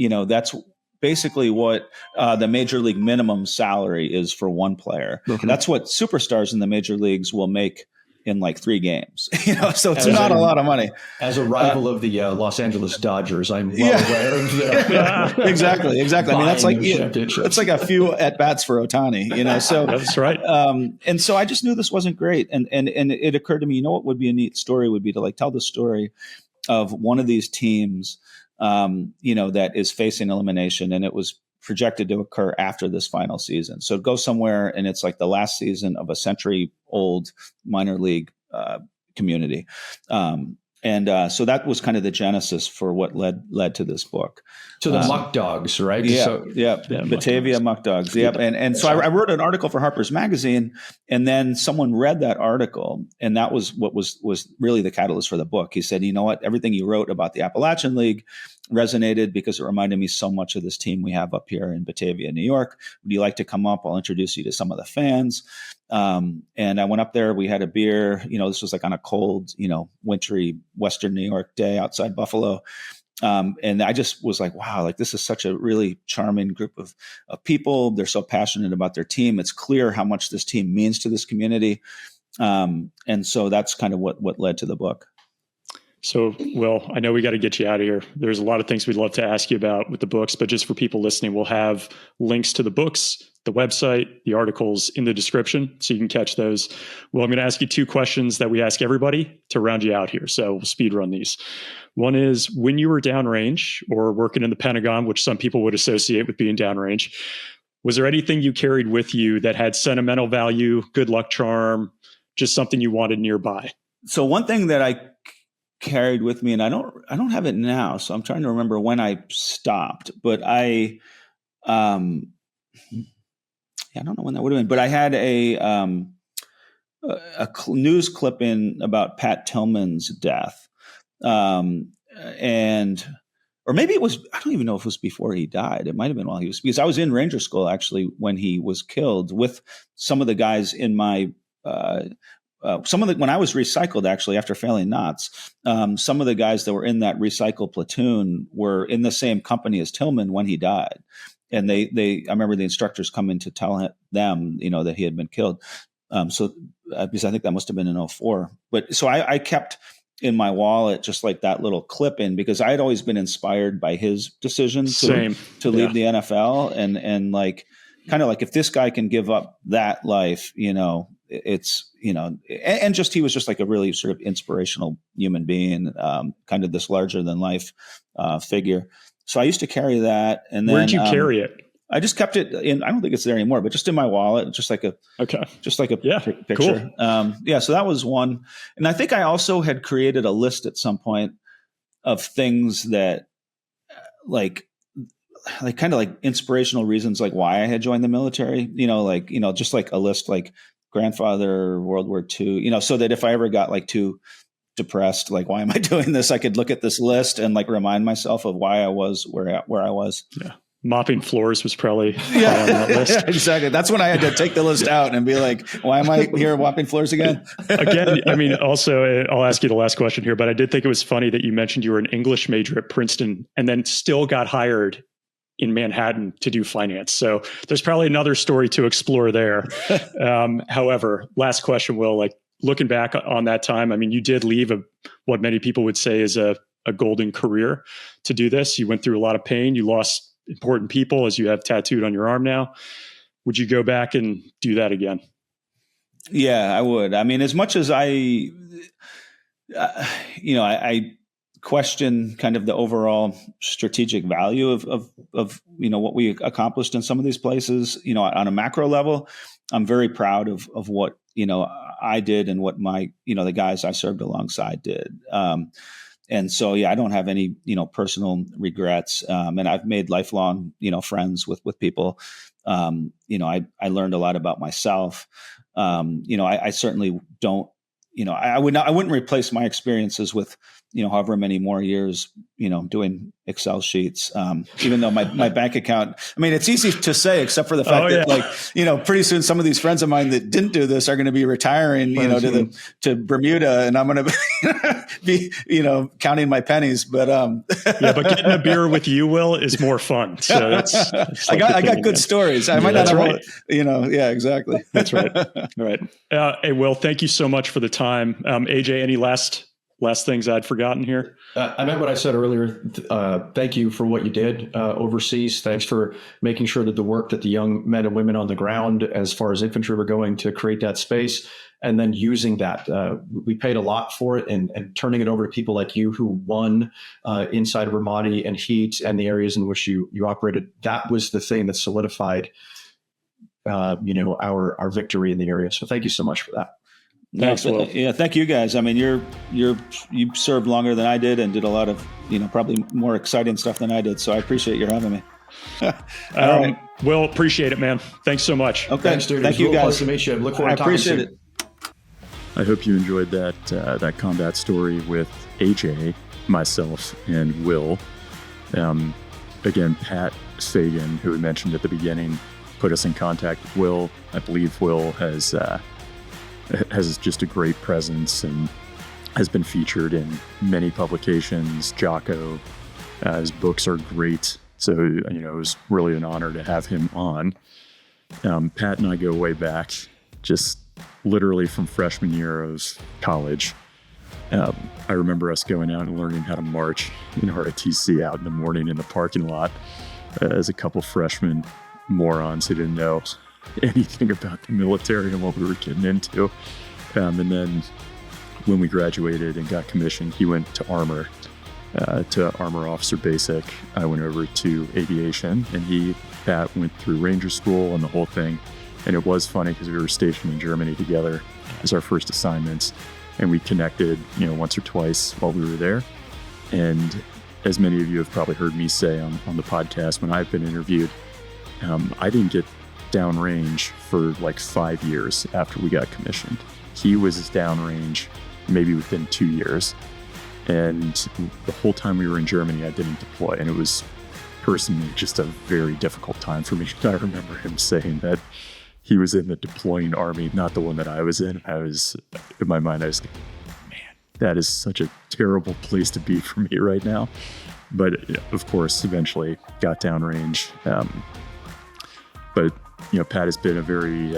that's basically what the major league minimum salary is for one player. Okay. That's what superstars in the major leagues will make in like 3 games, so it's not a lot of money. As a rival of the Los Angeles Dodgers, I'm well aware of that. Exactly. I mean, that's like, it's like a few at bats for Ohtani, so that's right. And so I just knew this wasn't great. And it occurred to me, what would be a neat story would be to like tell the story of one of these teams, that is facing elimination. And it was projected to occur after this final season. So it goes somewhere, and it's like the last season of a century-old minor league community. So that was kind of the genesis for what led to this book. To the Muck Dogs, right? Yeah, Batavia Muck Dogs. Yep. And so I wrote an article for Harper's Magazine, and then someone read that article, and that was what was really the catalyst for the book. He said, you know what, everything you wrote about the Appalachian League resonated because it reminded me so much of this team we have up here in Batavia, New York. Would you like to come up? I'll introduce you to some of the fans. And I went up there, we had a beer, this was like on a cold, wintry Western New York day outside Buffalo. And I just was like, wow, like this is such a really charming group of people. They're so passionate about their team. It's clear how much this team means to this community. And so that's kind of what led to the book. So, Will, I know we got to get you out of here. There's a lot of things we'd love to ask you about with the books, but just for people listening, we'll have links to the books, the website, the articles in the description, so you can catch those. Well, I'm going to ask you 2 questions that we ask everybody to round you out here. So we'll speed run these. One is, when you were downrange or working in the Pentagon, which some people would associate with being downrange, was there anything you carried with you that had sentimental value, good luck charm, just something you wanted nearby? So one thing that I carried with me, and I don't have it now, so I'm trying to remember when I stopped, but I don't know when that would have been, but I had a news clipping about Pat Tillman's death. Or maybe it was, I don't even know if it was before he died. It might've been while he was, because I was in Ranger School actually when he was killed with some of the guys in my, when I was recycled, actually, after failing knots, some of the guys that were in that recycle platoon were in the same company as Tillman when he died. And I remember the instructors coming to tell them, that he had been killed. Because I think that must have been in 2004. But so I kept in my wallet just like that little clip in, because I had always been inspired by his decision to leave the NFL, and like, kind of like, if this guy can give up that life, it's, and just, he was just like a really sort of inspirational human being, kind of this larger than life figure. So I used to carry that. And then where'd you carry it? I just kept it in, I don't think it's there anymore, but just in my wallet, just like a picture. Cool. So that was one. And I think I also had created a list at some point of things that like kind of like inspirational reasons, like why I had joined the military, just like a list, like grandfather, World War II, so that if I ever got like too depressed, like, why am I doing this? I could look at this list and like remind myself of why I was where I was. Yeah. Mopping floors was probably on that list. Yeah, exactly. That's when I had to take the list out and be like, why am I here mopping floors again? Again, I mean, also, I'll ask you the last question here, but I did think it was funny that you mentioned you were an English major at Princeton and then still got hired in Manhattan to do finance. So there's probably another story to explore there. However, last question, Will, like looking back on that time, I mean, you did leave what many people would say is a golden career to do this. You went through a lot of pain. You lost important people, as you have tattooed on your arm now. Would you go back and do that again? Yeah, I would. I mean, as much as I question kind of the overall strategic value of what we accomplished in some of these places, on a macro level, I'm very proud of what, I did and what my, the guys I served alongside did. And so, I don't have any, personal regrets. And I've made lifelong, friends with people. I learned a lot about myself. I certainly don't, I wouldn't replace my experiences with, however many more years, doing Excel sheets, even though my bank account, I mean, it's easy to say, except for the fact that pretty soon some of these friends of mine that didn't do this are going to be retiring, to Bermuda, and I'm going to be, counting my pennies, but, but getting a beer with you, Will, is more fun. So that's like I got good stories. I might not have, exactly. That's right. All right. Hey, Will, thank you so much for the time. AJ, any last last things I'd forgotten here? I meant what I said earlier. Thank you for what you did overseas. Thanks for making sure that the work that the young men and women on the ground, as far as infantry were going, to create that space, and then using that. We paid a lot for it, and turning it over to people like you who won inside of Ramadi and Heat and the areas in which you operated. That was the thing that solidified, our victory in the area. So thank you so much for that. Thanks, Will. Yeah, thank you guys. I mean, you served longer than I did and did a lot of, probably more exciting stuff than I did. So I appreciate your having me. All right. Will, appreciate it, man. Thanks so much. Okay. Thanks, dude. Thank you, guys. Pleasure to meet you. Look forward to talking appreciate soon. it. I hope you enjoyed that combat story with AJ, myself, and Will. Again, Pat Sagan, who we mentioned at the beginning, put us in contact with Will. I believe Will has just a great presence and has been featured in many publications. Jocko, his books are great. So, it was really an honor to have him on. Pat and I go way back, just literally from freshman year of college. I remember us going out and learning how to march in ROTC out in the morning in the parking lot as a couple freshmen morons who didn't know anything about the military and what we were getting into. And then when we graduated and got commissioned, he went to Armor Officer Basic. I went over to Aviation, and Pat went through Ranger School and the whole thing. And it was funny because we were stationed in Germany together as our first assignments, and we connected, once or twice while we were there. And as many of you have probably heard me say on the podcast when I've been interviewed, I didn't get downrange for like 5 years after we got commissioned. He was downrange maybe within 2 years. And the whole time we were in Germany, I didn't deploy. And it was personally just a very difficult time for me. I remember him saying that he was in the deploying army, not the one that I was in. In my mind, I was thinking, man, that is such a terrible place to be for me right now. But of course, eventually got downrange. But Pat has been a very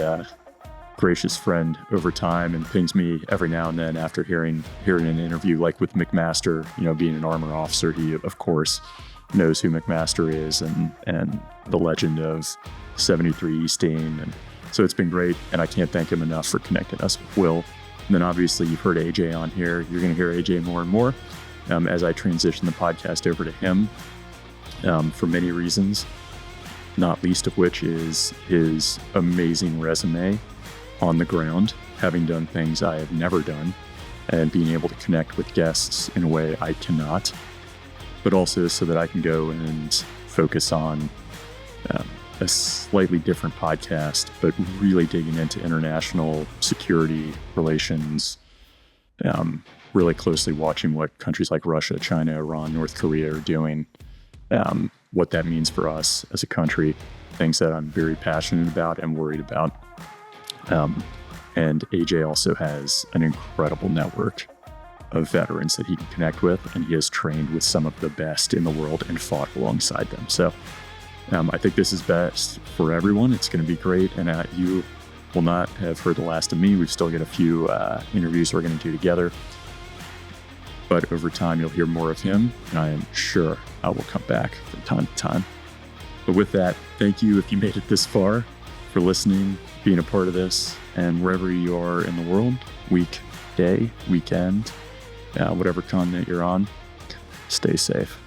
gracious friend over time and pings me every now and then after hearing an interview, like with McMaster. Being an Armor officer, he of course knows who McMaster is and the legend of 73 Easting. And so it's been great, and I can't thank him enough for connecting us with Will. And then obviously you've heard AJ on here. You're going to hear AJ more and more as I transition the podcast over to him for many reasons, not least of which is his amazing resume on the ground, having done things I have never done, and being able to connect with guests in a way I cannot, but also so that I can go and focus on a slightly different podcast, but really digging into international security relations, really closely watching what countries like Russia, China, Iran, North Korea are doing, what that means for us as a country, things that I'm very passionate about and worried about. And AJ also has an incredible network of veterans that he can connect with, and he has trained with some of the best in the world and fought alongside them. So I think this is best for everyone. It's going to be great, and you will not have heard the last of me. We've still got a few interviews we're going to do together, but over time you'll hear more of him, and I am sure I will come back from time to time. But with that, thank you if you made it this far, for listening, being a part of this, and wherever you are in the world, week, day, weekend, whatever continent you're on, stay safe.